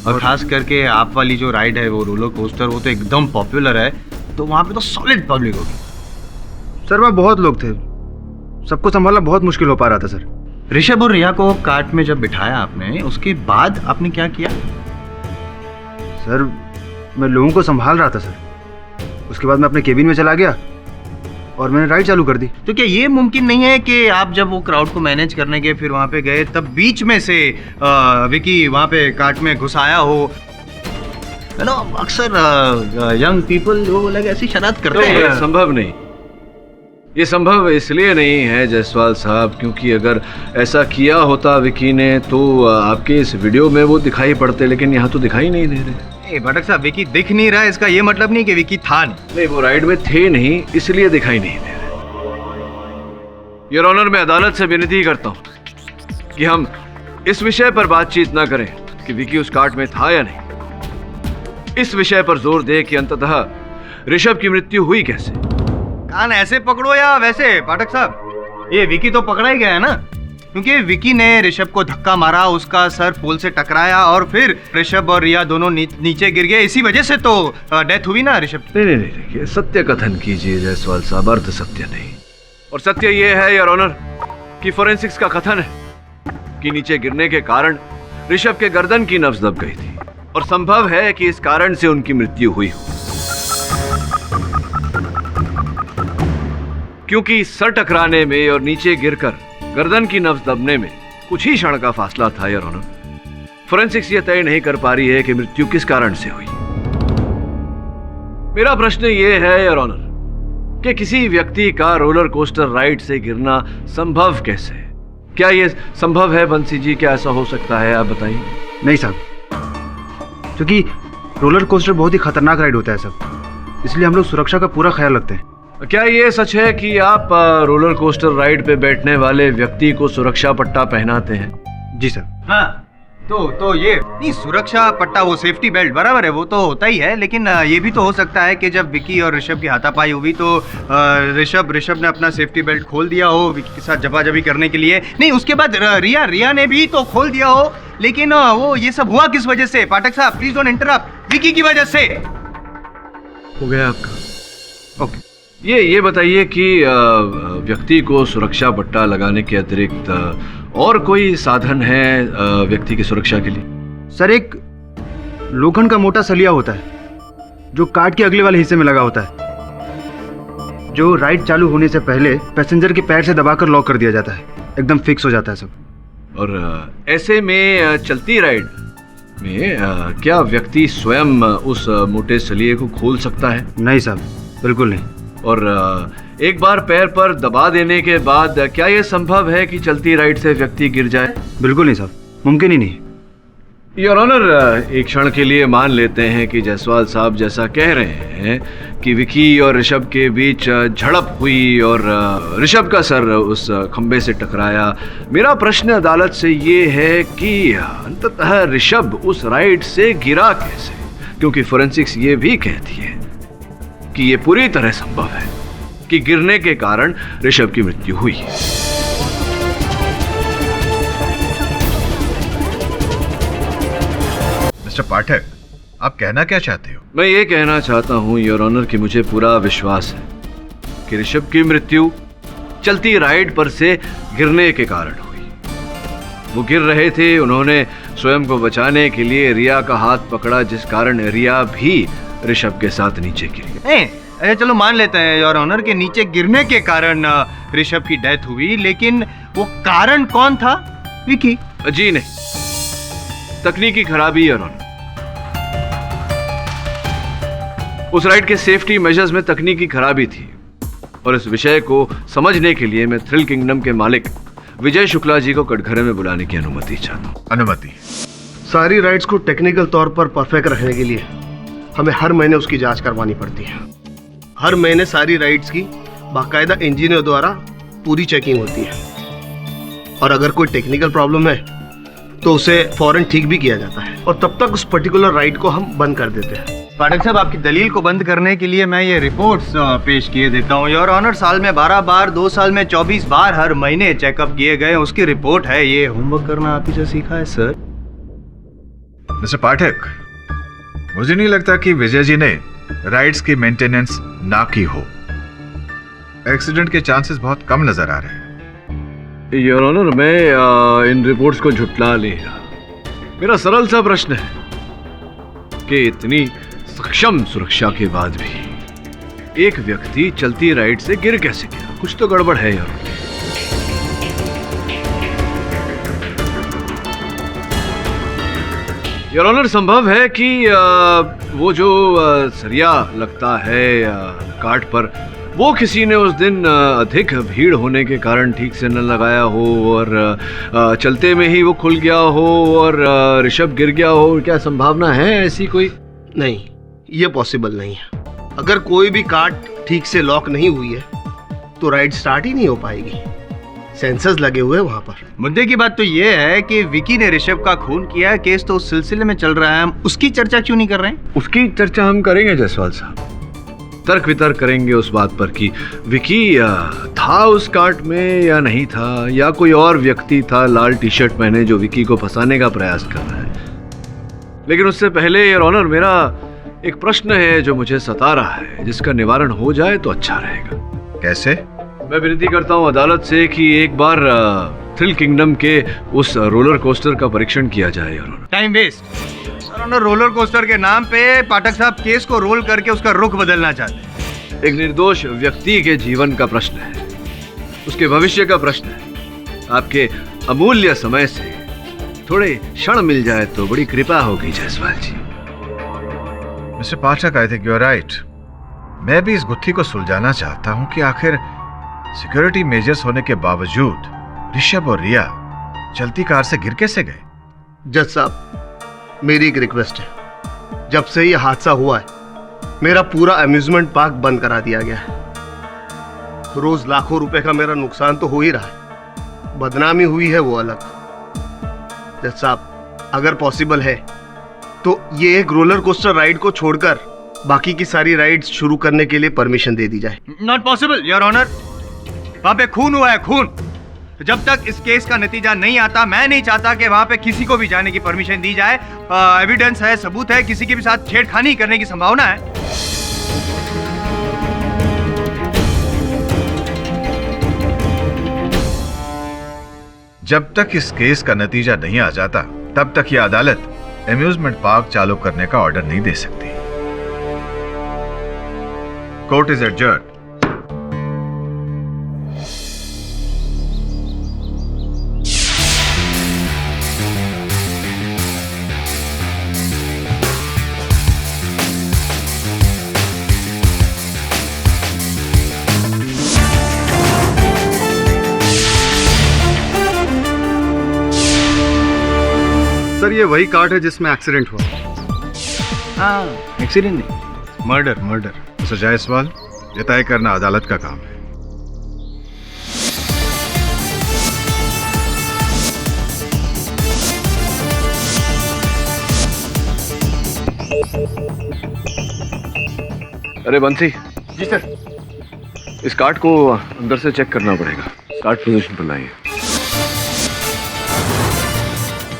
और खास करके आप वाली जो राइड है, वो रोलर कोस्टर, वो तो एकदम पॉपुलर है, तो वहाँ पे तो सॉलिड पब्लिक होगी। सर वहाँ बहुत लोग थे, सबको संभालना बहुत मुश्किल हो पा रहा था सर। ऋषभ और रिया को कार्ट में जब बिठाया आपने, उसके बाद आपने क्या किया? सर मैं लोगों को संभाल रहा था सर। उसके बाद मैं अपने केबिन में चला गया और मैंने राइड चालू कर दी। तो क्या ये मुमकिन नहीं है कि आप जब वो क्राउड को मैनेज करने के फिर वहाँ पे गए, तब बीच में से विकी वहाँ पे कार्ट में घुसाया हो? है ना, अक्सर यंग पीपल वो लोग ऐसी शरारत करते हैं। संभव नहीं, ये संभव इसलिए नहीं है जायसवाल साहब, क्योंकि अगर ऐसा किया होता विकी ने तो आपके इस वीडियो में वो दिखाई पड़ते, लेकिन यहाँ तो दिखाई नहीं दे रहे। भटक साहब, विकी दिख नहीं रहा है, इसका ये मतलब नहीं कि विकी था नहीं। वो राइड में थे नहीं, इसलिए दिखाई नहीं दे रहे। योर ऑनर, मैं अदालत से विनती करता हूँ कि हम इस विषय पर बातचीत ना करें कि विकी उस कार्ट में था या नहीं। इस विषय पर जोर दे कि अंततः ऋषभ की मृत्यु हुई कैसे। कान ऐसे पकड़ो या वैसे पाठक साहब, ये विकी तो पकड़ा ही गया है ना, क्योंकि विकी ने ऋषभ को धक्का मारा, उसका सर पोल से टकराया और फिर ऋषभ और रिया दोनों नीचे गिर गए। इसी वजह से तो डेथ हुई ना ऋषभ। नहीं, सत्य कथन कीजिए जायसवाल साहब, अर्ध सत्य नहीं। और सत्य ये है योर ऑनर कि फोरेंसिक्स का कथन है कि नीचे गिरने के कारण ऋषभ के गर्दन की नब्ज दब गई थी, और संभव है कि इस कारण से उनकी मृत्यु हुई हो, क्योंकि सर टकराने में और नीचे गिरकर गर्दन की नब्ज दबने में कुछ ही क्षण का फासला था योर ऑनर। फोरेंसिक्स ये तय नहीं कर पा रही है कि मृत्यु किस कारण से हुई। मेरा प्रश्न ये है योर ऑनर कि किसी व्यक्ति का रोलर कोस्टर राइड से गिरना संभव कैसे? क्या ये संभव है बंसी जी? क्या ऐसा हो सकता है? आप बताइए। नहीं साहब, क्योंकि रोलर कोस्टर बहुत ही खतरनाक राइड होता है सब, इसलिए हम लोग सुरक्षा का पूरा ख्याल रखते हैं। क्या ये सच है कि आप रोलर कोस्टर राइड पे बैठने वाले व्यक्ति को सुरक्षा पट्टा पहनाते हैं? जी सर। हाँ, तो ये नहीं, सुरक्षा पट्टा, वो सेफ्टी बेल्ट बराबर है, वो तो होता ही है, लेकिन ये भी तो हो सकता है कि जब विकी और ऋषभ की हाथापाई हुई तो ऋषभ ने अपना सेफ्टी बेल्ट खोल दिया हो विकी के साथ जबाजबी करने के लिए। नहीं, उसके बाद रिया ने भी तो खोल दिया हो, लेकिन वो ये सब हुआ किस वजह से? पाठक साहब प्लीज डोंट इंटरप्ट। विकी की वजह से हो गया आपका। ओके, ये बताइए कि व्यक्ति को सुरक्षा पट्टा लगाने के अतिरिक्त और कोई साधन है व्यक्ति की सुरक्षा के लिए? सर एक लोखंड का मोटा सलिया होता है जो कार्ट के अगले वाले हिस्से में लगा होता है, जो राइड चालू होने से पहले पैसेंजर के पैर से दबाकर लॉक कर दिया जाता है। एकदम फिक्स हो जाता है सब। और ऐसे में चलती राइड में क्या व्यक्ति स्वयं उस मोटे सलिए को खोल सकता है? नहीं साहब, बिल्कुल नहीं। और एक बार पैर पर दबा देने के बाद क्या यह संभव है कि चलती राइड से व्यक्ति गिर जाए? बिल्कुल नहीं साहब, मुमकिन ही नहीं। योर ऑनर, एक क्षण के लिए मान लेते हैं कि जायसवाल साहब जैसा कह रहे हैं कि विकी और ऋषभ के बीच झड़प हुई और ऋषभ का सर उस खंबे से टकराया। मेरा प्रश्न अदालत से ये है कि अंततः ऋषभ उस राइड से गिरा कैसे, क्योंकि फोरेंसिक्स ये भी कहती है कि ये पूरी तरह संभव है कि गिरने के कारण ऋषभ की मृत्यु हुई है। मिस्टर पाठक, आप कहना क्या चाहते हो? मैं ये कहना चाहता हूं योर ऑनर कि मुझे पूरा विश्वास है कि ऋषभ की मृत्यु चलती राइड पर से गिरने के कारण हुई। वो गिर रहे थे, उन्होंने स्वयं को बचाने के लिए रिया का हाथ पकड़ा, जिस कारण रिया भी ऋषभ के साथ नीचे गिरी। चलो मान लेते हैं योर ऑनर के नीचे गिरने के कारण ऋषभ की डेथ हुई, लेकिन वो कारण कौन था? विकी? जी नहीं, तकनीकी खराबी योर ऑनर। उस राइड के सेफ्टी मेजर्स में तकनीकी खराबी थी और इस विषय को समझने के लिए मैं थ्रिल किंगडम के मालिक विजय शुक्ला जी को कटघरे में बुलाने की अनुमति चाहता हूँ। अनुमति? सारी राइड्स को टेक्निकल तौर पर परफेक्ट रखने के लिए हमें हर महीने उसकी जांच करवानी पड़ती है। हर महीने सारी राइड्स की बाकायदा इंजीनियर द्वारा पूरी चेकिंग होती है और अगर कोई टेक्निकल प्रॉब्लम है तो उसे फौरन ठीक भी किया जाता है और तब तक उस पर्टिकुलर राइड को हम बंद कर देते हैं। पाठक साहब, आपकी दलील को बंद करने के लिए मैं ये रिपोर्ट्स पेश किए देता हूँ। योर ऑनर, साल में 12 बार, 2 साल में 24 बार हर महीने चेकअप किए गए, उसकी रिपोर्ट है। ये होमवर्क करना आप ही से सीखा है सर। मिस्टर पाठक, मुझे नहीं लगता कि विजय जी ने राइड्स की मेंटेनेंस ना की हो। एक्सीडेंट के चांसेस बहुत कम नजर आ रहे हैं। योर ऑनर, मैं इन रिपोर्ट्स को झुटला नहीं रहा। मेरा सरल सा प्रश्न है कि इतनी सक्षम सुरक्षा के बाद भी एक व्यक्ति चलती राइड से गिर कैसे गया? कुछ तो गड़बड़ है यार। योर ऑनर, संभव है कि वो जो सरिया लगता है कार्ट पर, वो किसी ने उस दिन अधिक भीड़ होने के कारण ठीक से न लगाया हो और चलते में ही वो खुल गया हो और ऋषभ गिर गया हो। क्या संभावना है ऐसी कोई? नहीं, ये पॉसिबल नहीं है। अगर कोई भी कार्ट ठीक से लॉक नहीं हुई है तो राइड स्टार्ट ही नहीं हो पाएगी। सेंसर्स लगे हुए हैं वहां पर। मुद्दे की बात तो ये है कि विकी ने ऋषभ का खून किया है, केस तो उस सिलसिले में चल रहा है, हम उसकी चर्चा क्यों नहीं कर रहे हैं? उसकी चर्चा हम करेंगे जायसवाल साहब, तर्क वितर्क करेंगे उस बात पर कि विकी था उस कार्ट में या नहीं था, या कोई और व्यक्ति था लाल टी शर्ट पहने जो विकी को फंसाने का प्रयास कर रहा है। लेकिन उससे पहले योर ऑनर, मेरा एक प्रश्न है जो मुझे सता रहा है, जिसका निवारण हो जाए तो अच्छा रहेगा। कैसे? मैं विनती करता हूँ अदालत से कि एक बार थ्रिल किंगडम के उस रोलर कोस्टर का परीक्षण किया जाए। Your honour, time waste. Roller coaster के नाम पे पाठक साहब केस को रोल करके उसका रुख बदलना चाहते हैं। एक निर्दोष व्यक्ति के जीवन का प्रश्न है, उसके भविष्य का प्रश्न है। आपके अमूल्य समय से थोड़े क्षण मिल जाए तो बड़ी कृपा होगी Jaiswal ji. Mister Pathak, I think you are right. मैं भी इस गुत्थी को सुलझाना चाहता हूं कि आखिर सिक्योरिटी मेजर्स होने के बावजूद ऋषभ और रिया चलती कार से गिर कैसे गए? जज साहब, मेरी एक रिक्वेस्ट है। जब से ये हादसा हुआ है मेरा पूरा अम्यूजमेंट पार्क बंद करा दिया गया है। रोज लाखों रुपए का मेरा नुकसान तो हो ही रहा है, बदनामी हुई है वो अलग। जज साहब, अगर पॉसिबल है तो ये एक रोलर कोस्टर राइड को छोड़कर बाकी की सारी राइड्स शुरू करने के लिए परमिशन दे दी जाए। Not possible your honour. वहां पे खून हुआ है, खून। जब तक इस केस का नतीजा नहीं आता, मैं नहीं चाहता कि वहां पे किसी को भी जाने की परमिशन दी जाए। एविडेंस है, सबूत है, किसी के भी साथ छेड़खानी करने की संभावना है। जब तक इस केस का नतीजा नहीं आ जाता तब तक यह अदालत एम्यूजमेंट पार्क चालू करने का ऑर्डर नहीं दे सकती। Court is adjourned. सर ये वही कार्ड है जिसमें एक्सीडेंट हुआ। हाँ, एक्सीडेंट नहीं, मर्डर मर्डर। मिस्टर जायसवाल, ये तय करना अदालत का काम है। अरे बंसी। जी सर। इस कार्ड को अंदर से चेक करना पड़ेगा। कार्ड पोजीशन पर लाइए।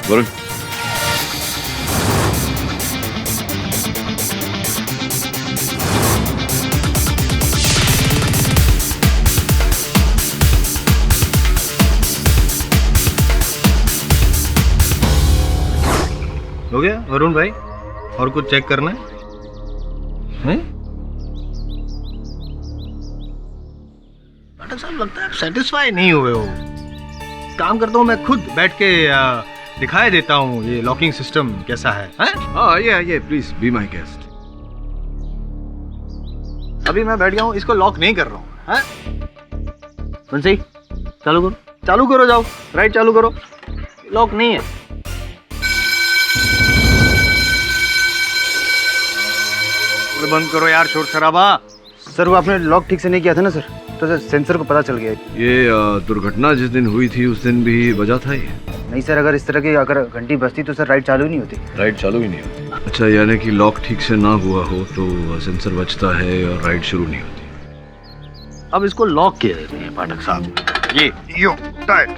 वरुण। हो गया वरुण भाई? और कुछ चेक करना है? डॉक्टर साहब लगता है सेटिस्फाई नहीं हुए हो। काम करता हूँ मैं खुद बैठ के दिखाई देता हूँ ये लॉकिंग सिस्टम कैसा है। हाँ ये प्लीज बी माय गेस्ट। अभी मैं बैठ गया हूँ, इसको लॉक नहीं कर रहा हूँ। बंसी चालू करो, चालू करो, जाओ राइट चालू करो। लॉक नहीं है। बंद करो यार शोर शराबा। सर वो आपने लॉक ठीक से नहीं किया था ना सर, तो सर सेंसर को पता चल गया। ये दुर्घटना जिस दिन हुई थी उस दिन भी बजा था ये? नहीं सर, अगर इस तरह की अगर घंटी बजती तो सर राइट चालू ही नहीं होती। राइट चालू ही नहीं होती? अच्छा, यानी कि लॉक ठीक से ना हुआ हो तो सेंसर बजता है और राइट शुरू नहीं होती। अब इसको लॉक किया देते हैं पाठक साहब। ये यो टाइट,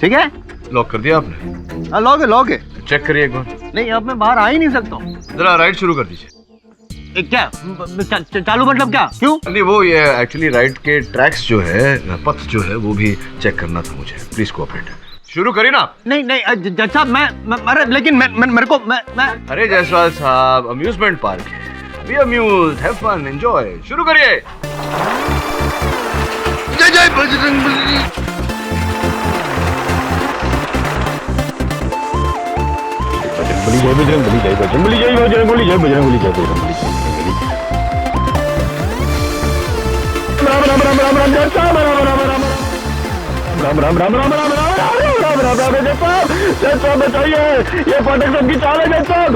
ठीक है? लॉक कर दिया आपने? हाँ लॉक है। चेक करिए एक बार। नहीं अब मैं बाहर आ ही नहीं सकता हूँ। जरा राइट शुरू कर दीजिए। क्या चालू मतलब क्या? क्यों? नहीं वो ये एक्चुअली राइट के ट्रैक्स जो है, पथ जो है वो भी चेक करना था मुझे। Please cooperate. शुरू करिए ना। नहीं जज साहब मैं अरे लेकिन मेरे को मैं अरे जायसवाल साहब, अम्यूजमेंट पार्क है, be amused, have fun, enjoy. शुरू करिए। जय जय बजरंगबली। जय बजरंगबली, जय बजरंगबली, जय बजरंगबली, जय बजरंगबली, जय बजरंगबली। राम राम राम राम राम जय साहब, राम राम राम राम राम राम राम राम राम राम राम राम जय साहब बताइए, ये पाठक साहब की चाल है जय साहब।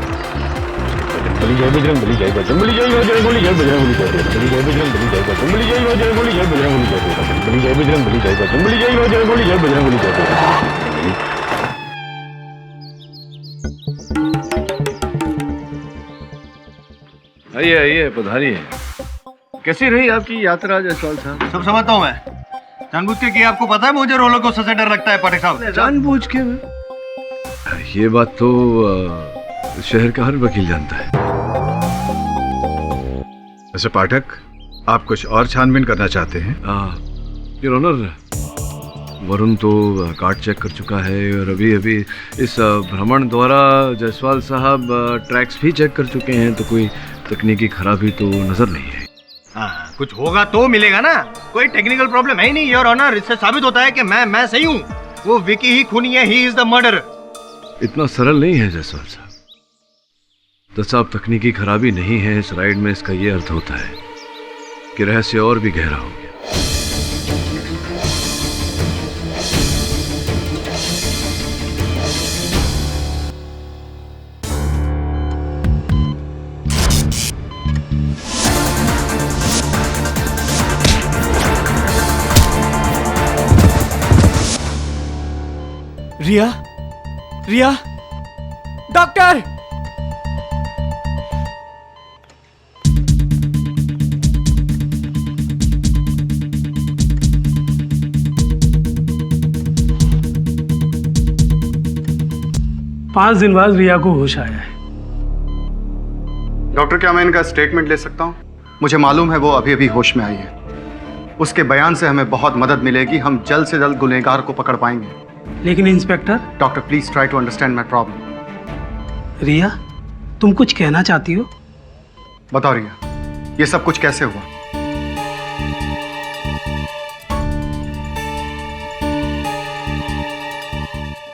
जय बजरंगबली, जय बजरंगबली, जय बजरंगबली, जय बजरंगबली, जय बजरंगबली, जय बजरंगबली, जय बजरंगबली, जय बजरंगबली, जय बजरंगबली, जय बजरंगबली, जय बजरंगबली, जय बजरंगबली, जय बजरंगबली, जय बजरंगबली। आइए पधारिए। कैसी रही आपकी यात्रा जायसवाल साहब? सब समझता हूँ मैं। जानबूझ के किया, आपको पता है मुझे रोलर कोस्टर से डर लगता है पाठक साहब। जानबूझ के? ये बात तो शहर का हर वकील जानता है। मिस्टर पाठक, आप कुछ और छानबीन करना चाहते हैं? योर ऑनर, वरुण तो कार्ड चेक कर चुका है और अभी इस भ्रमण द्वारा जायसवाल साहब ट्रैक्स भी चेक कर चुके हैं, तो कोई तकनीकी खराबी तो नजर नहीं है। हाँ, कुछ होगा तो मिलेगा ना। कोई टेक्निकल प्रॉब्लम है ही नहीं योर ऑनर। इससे साबित होता है कि मैं सही हूँ, वो विकी ही खूनी है, ही इज द मर्डर। इतना सरल नहीं है जायसवाल साहब। तो साहब तकनीकी खराबी नहीं है इस राइड में, इसका ये अर्थ होता है कि रहस्य और भी गहरा हो गया। रिया, डॉक्टर! पांच दिन बाद रिया को होश आया है। डॉक्टर, क्या मैं इनका स्टेटमेंट ले सकता हूँ? मुझे मालूम है वो अभी अभी होश में आई है। उसके बयान से हमें बहुत मदद मिलेगी। हम जल्द से जल्द गुनहगार को पकड़ पाएंगे। लेकिन inspector. Doctor please try to understand my problem. Riya, तुम कुछ कहना चाहती हो? बताओ रिया, ये सब कुछ कैसे हुआ?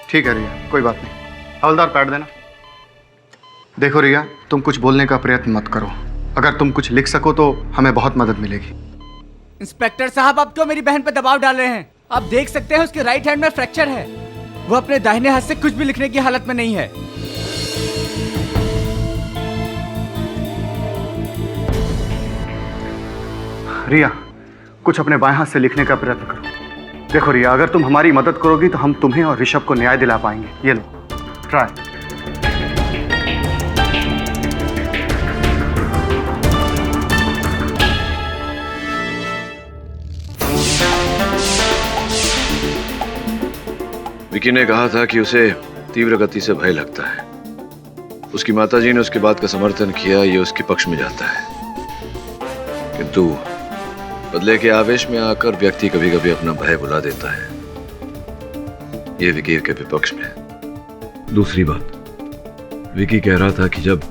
ठीक है रिया, कोई बात नहीं। हवलदार पैड देना। देखो रिया, तुम कुछ बोलने का प्रयत्न मत करो। अगर तुम कुछ लिख सको तो हमें बहुत मदद मिलेगी। इंस्पेक्टर साहब, आप क्यों मेरी बहन पर दबाव डाल रहे हैं? आप देख सकते हैं उसके राइट हैंड में फ्रैक्चर है। वो अपने दाहिने हाथ से कुछ भी लिखने की हालत में नहीं है। रिया, कुछ अपने बाएं हाथ से लिखने का प्रयत्न करो। देखो रिया, अगर तुम हमारी मदद करोगी तो हम तुम्हें और ऋषभ को न्याय दिला पाएंगे। ये लो, ट्राई। विकी ने कहा था कि उसे तीव्र गति से भय लगता है। उसकी माताजी ने उसकी बात का समर्थन किया, ये उसके पक्ष में जाता है। किंतु बदले के आवेश में आकर व्यक्ति कभी कभी अपना भय भुला देता है। ये विकी के विपक्ष में। दूसरी बात, विकी कह रहा था कि जब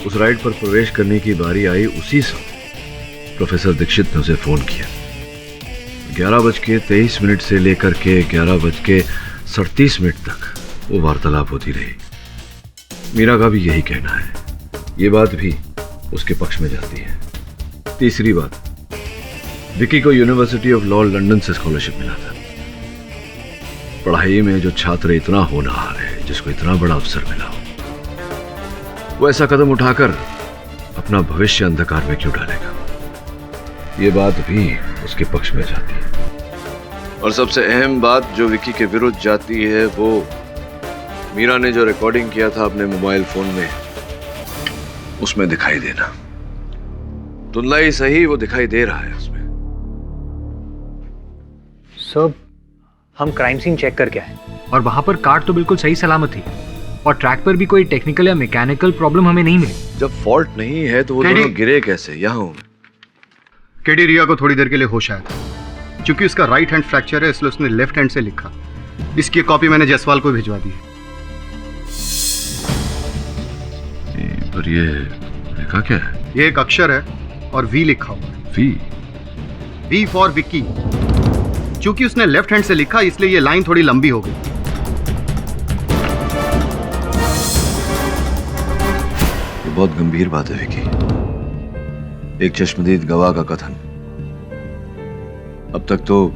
उस राइड पर प्रवेश करने की बारी आई, उसी समय प्रोफेसर दीक्षित ने उसे फोन किया। 11:23 से लेकर के 11:37 तक वो वार्तालाप होती रही। मीरा का भी यही कहना है। ये बात भी उसके पक्ष में जाती है। तीसरी बात, विकी को यूनिवर्सिटी ऑफ लॉ लंदन से स्कॉलरशिप मिला था। पढ़ाई में जो छात्र इतना होनहार है, जिसको इतना बड़ा अवसर मिला हो, वो ऐसा कदम उठाकर अपना भविष्य अंधकार में क्यों डालेगा? ये बात भी उसके पक्ष में जाती है। और सबसे अहम बात जो विकी के विरुद्ध जाती है, वो मीरा ने जो रिकॉर्डिंग किया था अपने मोबाइल फोन में, उसमें दिखाई देना। धुंधला ही सही, वो दिखाई दे रहा है उसमें। सर, हम क्राइम सीन चेक करके आए और वहां पर कार तो बिल्कुल सही सलामत थी और ट्रैक पर भी कोई टेक्निकल या मैकेनिकल प्रॉब्लम हमें नहीं मिली। जब फॉल्ट नहीं है तो वो दोनों गिरे कैसे? यहाँ हूं। केडी, रिया को थोड़ी देर के लिए होश आया था। क्योंकि उसका राइट हैंड फ्रैक्चर है, इसलिए उसने लेफ्ट हैंड से लिखा। इसकी कॉपी मैंने जयसवाल को भिजवा दी है। पर ये लिखा क्या है? ये एक अक्षर है और वी लिखा हुआ है। V for Vicky. क्योंकि उसने लेफ्ट हैंड से लिखा, इसलिए ये लाइन थोड़ी लंबी हो गई। ये बहुत गंभीर बात है विकी। एक चश्मदीद गवाह का कथन। अब तक तो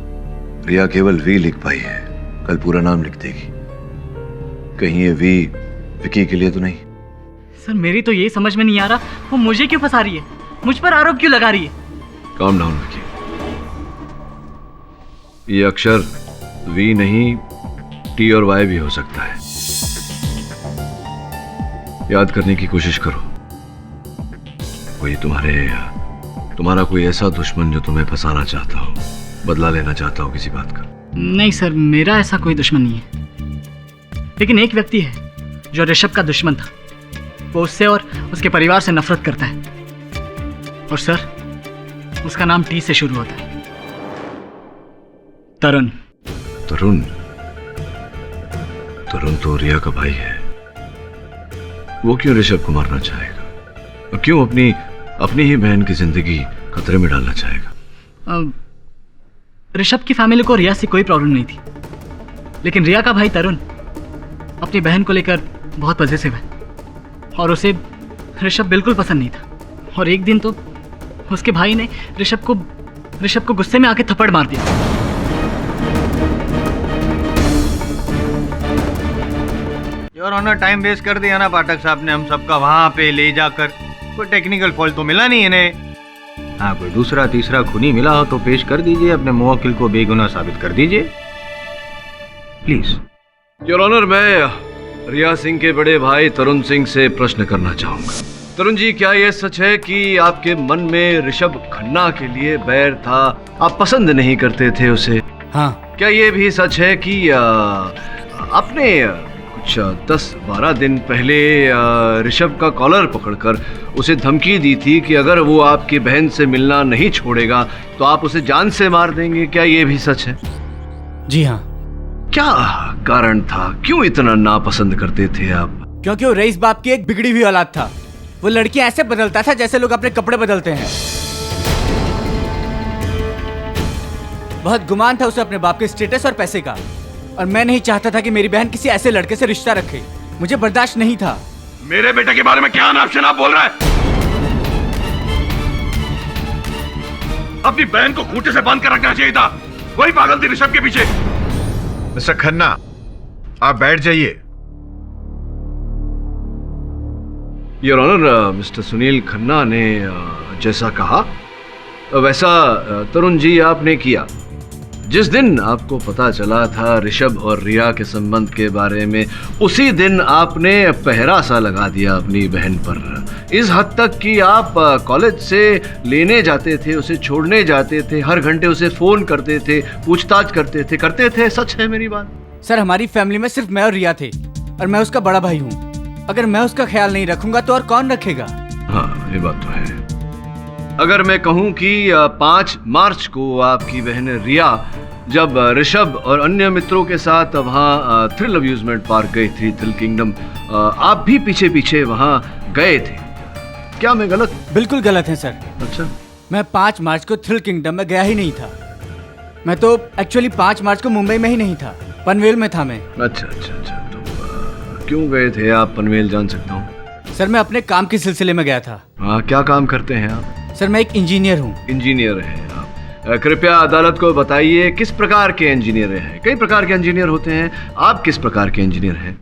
रिया केवल वी लिख पाई है, कल पूरा नाम लिख देगी। कहीं ये वी विकी के लिए तो नहीं? सर, मेरी तो ये समझ में नहीं आ रहा, वो मुझे क्यों फंसा रही है? मुझ पर आरोप क्यों लगा रही है? Calm down Vicky. ये अक्षर वी नहीं, टी और वाई भी हो सकता है। याद करने की कोशिश करो। कोई तुम्हारा कोई ऐसा दुश्मन जो तुम्हें फंसाना चाहता हो, बदला लेना चाहता हो किसी बात का? नहीं सर, मेरा ऐसा कोई दुश्मन नहीं है। लेकिन एक व्यक्ति है जो ऋषभ का दुश्मन था। वो उससे और उसके परिवार से नफरत करता है। और सर, उसका नाम टी से शुरू होता है। तरुण। तरुण? तरुण तो रिया का भाई है। वो क्यों ऋषभ को मारना चाहेगा? और क्यों अपनी ही बहन की जिंदगी खतरे में डालना चाहेगा? ऋषभ की फैमिली को रिया से कोई प्रॉब्लम नहीं थी, लेकिन रिया का भाई तरुण अपनी बहन को लेकर बहुत पॉजिटिव है और उसे ऋषभ बिल्कुल पसंद नहीं था। और एक दिन तो उसके भाई ने ऋषभ को गुस्से में आके थप्पड़ मार दिया। योर ऑनर, टाइम वेस्ट कर दिया ना पाठक साहब ने हम सबका वहां पे ले जाकर। कोई टेक्निकल फॉल्ट तो मिला नहीं इन्हें। हाँ, कोई दूसरा तीसरा खूनी मिला हो तो पेश कर दीजिए, अपने मुवक्किल को बेगुनाह साबित कर दीजिए प्लीज। योर ऑनर, मैं रिया सिंह के बड़े भाई तरुण सिंह से प्रश्न करना चाहूंगा। तरुण जी, क्या यह सच है कि आपके मन में ऋषभ खन्ना के लिए बैर था, आप पसंद नहीं करते थे उसे? हाँ। क्या यह भी सच है कि आपने कुछ 10-12 दिन पहले ऋषभ का कॉलर पकड़कर उसे धमकी दी थी कि अगर वो आपकी बहन से मिलना नहीं छोड़ेगा तो आप उसे जान से मार देंगे? क्या ये भी सच है? जी हाँ। क्या कारण था? क्यों इतना नापसंद करते थे आप? क्योंकि वो रईस बाप की एक बिगड़ी हुई औलाद था। वो लड़कियां ऐसे बदलता था जैसे लोग अपने कपड़े बदलते हैं। बहुत गुमान था उसे अपने बाप के स्टेटस और पैसे का, और मैं नहीं चाहता था कि मेरी बहन किसी ऐसे लड़के से रिश्ता रखे। मुझे बर्दाश्त नहीं था। मेरे बेटे के बारे में क्या अनाप शनाप बोल रहा है? अपनी बहन को खूंटे से बांध कर रखना चाहिए था। वही पागल थी ऋषभ के पीछे। मिस्टर खन्ना, आप बैठ जाइए। Your honour, mister Sunil Khanna ने जैसा कहा वैसा तरुण जी आपने किया। जिस दिन आपको पता चला था ऋषभ और रिया के संबंध के बारे में, उसी दिन आपने पहरा सा लगा दिया अपनी बहन पर। इस हद तक कि आप कॉलेज से लेने जाते थे, उसे छोड़ने जाते थे, हर घंटे उसे फोन करते थे, पूछताछ करते थे। सच है मेरी बात? सर, हमारी फैमिली में सिर्फ मैं और रिया थे, और मैं उसका बड़ा भाई हूँ। अगर मैं उसका ख्याल नहीं रखूंगा तो और कौन रखेगा? हाँ, ये बात तो है। अगर मैं कहूं कि 5 मार्च को आपकी बहन रिया जब ऋषभ और अन्य मित्रों के साथ वहाँ थ्रिल अम्यूजमेंट पार्क गई थी, थ्रिल किंगडम, आप भी पीछे पीछे वहाँ गए थे, क्या मैं गलत? बिल्कुल गलत है सर। अच्छा? मैं 5 मार्च को थ्रिल किंगडम में गया ही नहीं था। मैं तो एक्चुअली 5 मार्च को मुंबई में ही नहीं था, पनवेल में था मैं। अच्छा। तो क्यों गए थे आप पनवेल, जान सकता हूँ? सर, मैं अपने काम के सिलसिले में गया था। हाँ, क्या काम करते हैं आप? सर, मैं एक इंजीनियर हूँ। इंजीनियर हैं आप? कृपया अदालत को बताइए किस प्रकार के इंजीनियर हैं। कई प्रकार के इंजीनियर होते हैं, आप किस प्रकार के इंजीनियर हैं?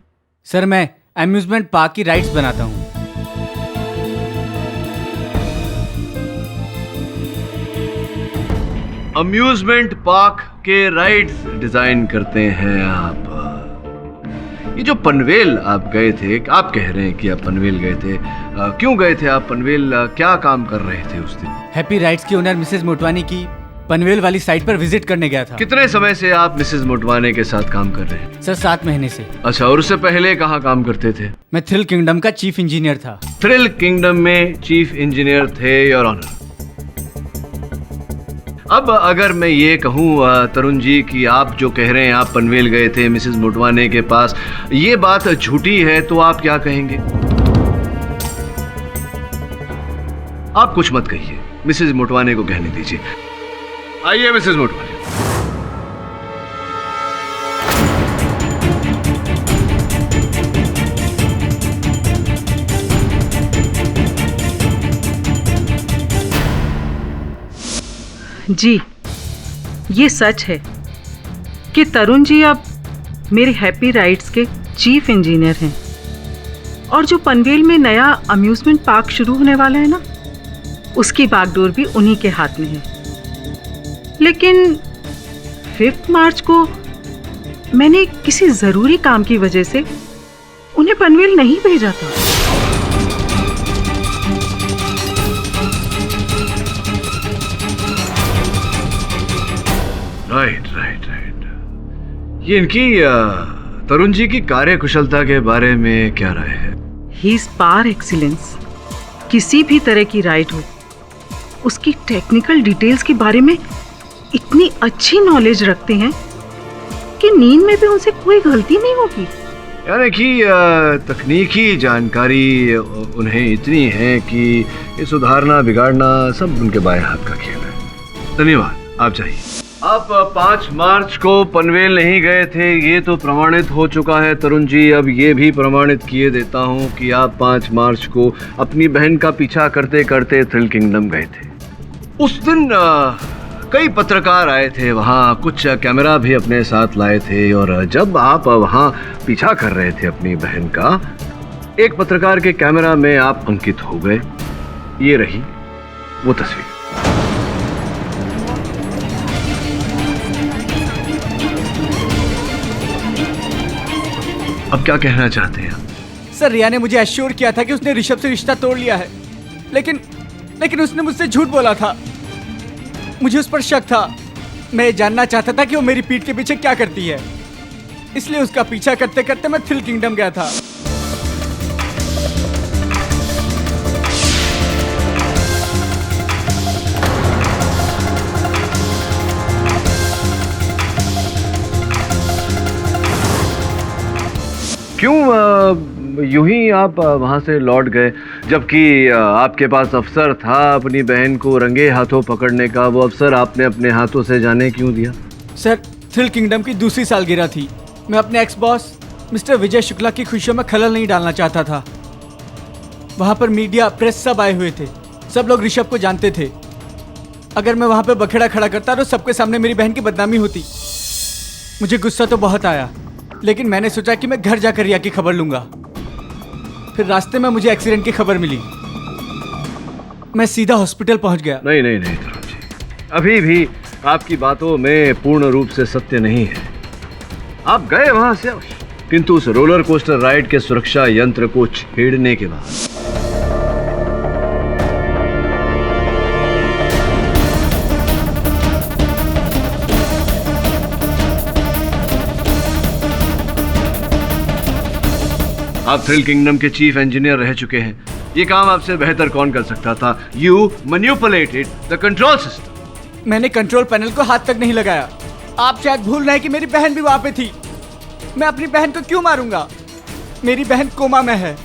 सर, मैं अम्यूजमेंट पार्क की राइड्स बनाता हूँ। अम्यूजमेंट पार्क के राइड्स डिजाइन करते हैं आप? ये जो पनवेल आप गए थे, आप कह रहे हैं कि आप पनवेल गए थे, क्यों गए थे आप पनवेल? क्या काम कर रहे थे उस दिन? हैप्पी राइड्स की ओनर मिसेज मोटवानी की पनवेल वाली साइट पर विजिट करने गया था। कितने समय से आप मिसेज मोटवानी के साथ काम कर रहे हैं? सर, 7 महीने से। अच्छा, और उससे पहले कहाँ काम करते थे? मैं थ्रिल किंगडम का चीफ इंजीनियर था। थ्रिल किंगडम में चीफ इंजीनियर थे, योर ऑनर। अब अगर मैं ये कहूँ तरुण जी कि आप जो कह रहे हैं आप पनवेल गए थे मिसेज मोटवानी के पास, ये बात झूठी है, तो आप क्या कहेंगे? आप कुछ मत कहिए, मिसेज मोटवानी को कहने दीजिए। आइए मिसेज मोटवानी। जी, ये सच है कि तरुण जी अब मेरे हैप्पी राइड्स के चीफ इंजीनियर हैं, और जो पनवेल में नया अम्यूजमेंट पार्क शुरू होने वाला है ना, उसकी बागडोर भी उन्हीं के हाथ में है। लेकिन 5 मार्च को मैंने किसी ज़रूरी काम की वजह से उन्हें पनवेल नहीं भेजा था। राइट। ये इनकी तरुण जी की कार्यकुशलता के बारे में क्या राय है? He is par excellence. किसी भी तरह की राइड हो, उसकी टेक्निकल डिटेल्स के बारे में इतनी अच्छी नॉलेज रखते हैं कि नींद में भी उनसे कोई गलती नहीं होगी। यानी कि तकनीकी जानकारी उन्हें इतनी है कि ये सुधारना बिगाड़ना सब उनके बाएं हाथ का खेल है। धन्यवाद, आप जाइए। आप 5 मार्च को पनवेल नहीं गए थे, ये तो प्रमाणित हो चुका है तरुण जी। अब ये भी प्रमाणित किए देता हूँ कि आप 5 मार्च को अपनी बहन का पीछा करते करते थ्रिल किंगडम गए थे। उस दिन कई पत्रकार आए थे वहाँ, कुछ कैमरा भी अपने साथ लाए थे, और जब आप वहाँ पीछा कर रहे थे अपनी बहन का, एक पत्रकार के कैमरा में आप अंकित हो गए। ये रही वो तस्वीर। अब क्या कहना चाहते हैं? सर, रिया ने मुझे एश्योर किया था कि उसने ऋषभ से रिश्ता तोड़ लिया है, लेकिन उसने मुझसे झूठ बोला था। मुझे उस पर शक था। मैं जानना चाहता था कि वो मेरी पीठ के पीछे क्या करती है, इसलिए उसका पीछा करते करते मैं थ्रिल किंगडम गया था। क्यों यूं ही आप वहां से लौट गए, जबकि आपके पास अवसर था अपनी बहन को रंगे हाथों पकड़ने का? वो अवसर आपने अपने हाथों से जाने क्यों दिया? सर, थ्रिल किंगडम की दूसरी सालगिरह थी। मैं अपने ex boss mister Vijay Shukla की खुशियों में खलल नहीं डालना चाहता था। वहाँ पर मीडिया, प्रेस सब आए हुए थे। सब लोग ऋषभ को जानते थे। अगर मैं वहाँ पे बखेड़ा खड़ा करता तो सबके सामने मेरी बहन की बदनामी होती। मुझे गुस्सा तो बहुत आया, लेकिन मैंने सोचा कि मैं घर जाकर रिया की खबर लूंगा। फिर रास्ते में मुझे एक्सीडेंट की खबर मिली। मैं सीधा हॉस्पिटल पहुंच गया। नहीं नहीं नहीं तरुण जी, अभी भी आपकी बातों में पूर्ण रूप से सत्य नहीं है। आप गए वहां से, किंतु उस रोलर कोस्टर राइड के सुरक्षा यंत्र को छेड़ने के बाद आप थ्रिल किंगडम के चीफ इंजीनियर रह चुके हैं। ये काम आपसे बेहतर कौन कर सकता था? You manipulated the control system. मैंने कंट्रोल पैनल को हाथ तक नहीं लगाया। आप शायद भूल रहे हैं कि मेरी बहन भी वहां पे थी। मैं अपनी बहन को क्यों मारूंगा? मेरी बहन कोमा में है।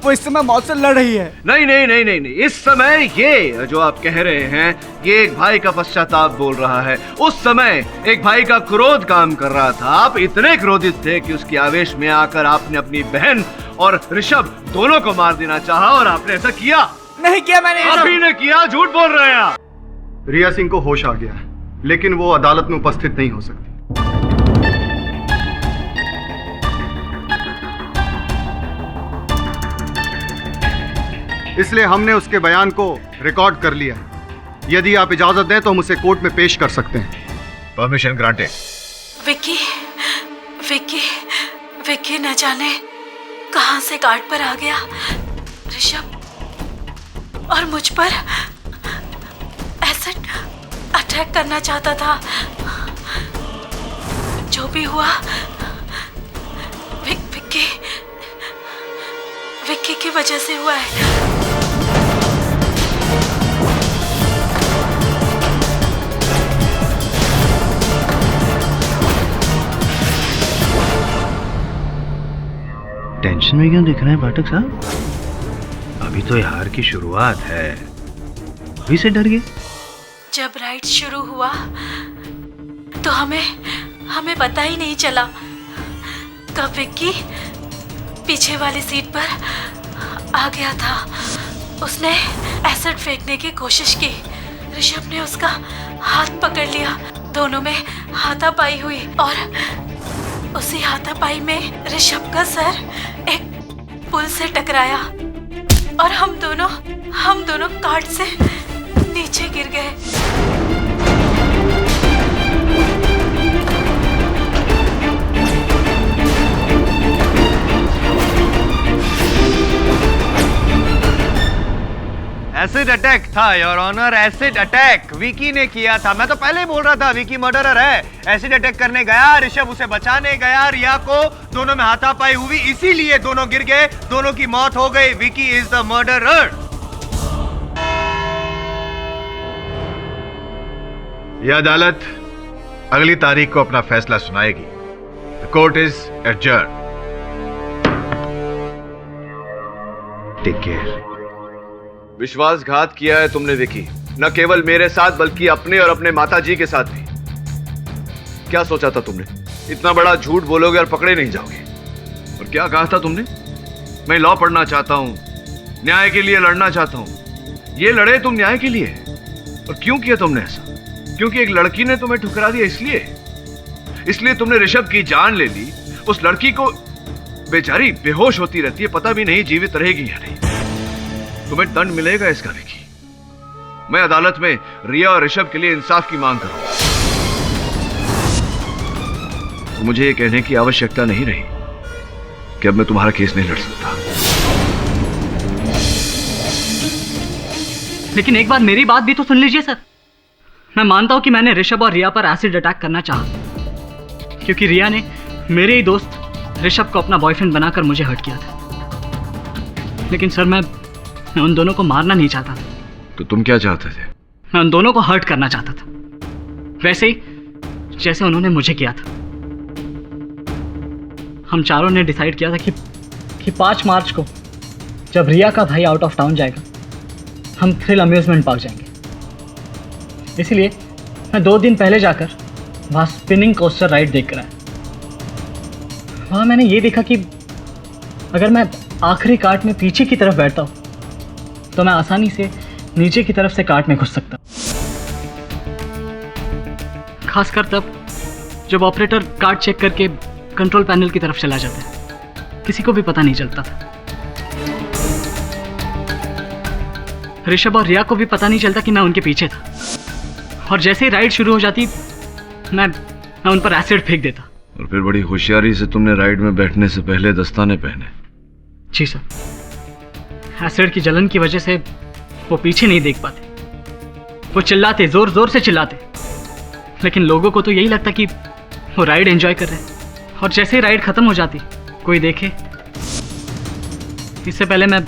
वो इस समय मौत से लड़ रही है। नहीं नहीं नहीं नहीं नहीं, इस समय ये जो आप कह रहे हैं, ये एक भाई का पश्चाताप बोल रहा है। उस समय एक भाई का क्रोध काम कर रहा था। आप इतने क्रोधित थे कि उसके आवेश में आकर आपने अपनी बहन और ऋषभ दोनों को मार देना चाहा, और आपने ऐसा किया। नहीं किया मैंने। आप ही ने किया, झूठ बोल रहे हैं आप। रिया सिंह को होश आ गया, लेकिन वो अदालत में उपस्थित नहीं हो सकती। इसलिए हमने उसके बयान को रिकॉर्ड कर लिया। यदि आप इजाजत दें तो हम उसे कोर्ट में पेश कर सकते हैं। Permission granted. विक्की विक्की विक्की न जाने कहां से गार्ड पर आ गया ऋषभ, और मुझ पर एसिड अटैक करना चाहता था। जो भी हुआ विक्की की वजह से हुआ है। टेंशन में क्यों दिख रहे हैं पाठक साहब? अभी तो हार की शुरुआत है, अभी से डर गए? जब राइड शुरू हुआ तो हमें पता ही नहीं चला कब विक्की पीछे वाली सीट पर आ गया था। उसने एसिड फेंकने की कोशिश की। ऋषभ ने उसका हाथ पकड़ लिया। दोनों में हाथापाई हुई और उसी हाथापाई में ऋषभ का सर एक पुल से टकराया और हम दोनों कार्ट से नीचे गिर गए। एसिड अटैक था your honour, acid attack Vicky ने किया था। मैं तो पहले ही बोल रहा था विकी मर्डरर है। एसिड अटैक करने गया, ऋषभ उसे बचाने गया, रिया को दोनों में हाथापाई हुई, इसीलिए दोनों गिर गए, दोनों की मौत हो गई। Vicky is the murderer. यह अदालत अगली तारीख को अपना फैसला सुनाएगी। The court is adjourn. Take care. विश्वासघात किया है तुमने विकी, न केवल मेरे साथ बल्कि अपने और अपने माताजी के साथ भी। क्या सोचा था तुमने? इतना बड़ा झूठ बोलोगे और पकड़े नहीं जाओगे। और क्या कहा था तुमने? मैं लॉ पढ़ना चाहता हूं, न्याय के लिए लड़ना चाहता हूं। ये लड़े तुम न्याय के लिए, और क्यों किया तुमने ऐसा? क्योंकि एक लड़की ने तुम्हें ठुकरा दिया, इसलिए तुमने ऋषभ की जान ले ली। उस लड़की को बेचारी बेहोश होती रहती है, पता भी नहीं जीवित रहेगी या नहीं। तुम्हें दंड मिलेगा इसका विकी। मैं अदालत में रिया और ऋषभ के लिए इंसाफ की मांग करूंगा। मुझे ये कहने की आवश्यकता नहीं रही कि अब मैं तुम्हारा केस नहीं लड़ सकता। लेकिन एक बार मेरी बात भी तो सुन लीजिए सर। मैं मानता हूं कि मैंने ऋषभ और रिया पर एसिड अटैक करना चाहा, क्योंकि रिया ने मेरे ही दोस्त ऋषभ को अपना बॉयफ्रेंड बनाकर मुझे हर्ट किया था। लेकिन सर मैं उन दोनों को मारना नहीं चाहता था। तो तुम क्या चाहते थे? मैं उन दोनों को हर्ट करना चाहता था, वैसे ही जैसे उन्होंने मुझे किया था। हम चारों ने डिसाइड किया था कि 5 मार्च को जब रिया का भाई आउट ऑफ टाउन जाएगा, हम थ्रिल अम्यूजमेंट पार्क जाएंगे। इसीलिए मैं 2 दिन पहले जाकर वहाँ स्पिनिंग कोस्टर राइड देख कर आया। वहाँ मैंने ये देखा कि अगर मैं आखिरी कार्ट में पीछे की तरफ बैठता हूँ तो मैं आसानी से नीचे की तरफ से कार्ट में घुस सकता। खासकर तब जब ऑपरेटर कार्ट चेक करके कंट्रोल पैनल की तरफ चला जाता है, किसी को भी पता नहीं चलता था। ऋषभ और रिया को भी पता नहीं चलता कि मैं उनके पीछे था, और जैसे ही राइड शुरू हो जाती मैं उन पर एसिड फेंक देता। और फिर बड़ी होशियारी से तुमने राइड में बैठने से पहले दस्ताने पहने। जी सर, एसिड की जलन की वजह से वो पीछे नहीं देख पाते। वो चिल्लाते, जोर जोर से चिल्लाते, लेकिन लोगों को तो यही लगता कि वो राइड एंजॉय कर रहे हैं। और जैसे ही राइड खत्म हो जाती, कोई देखे, इससे पहले मैं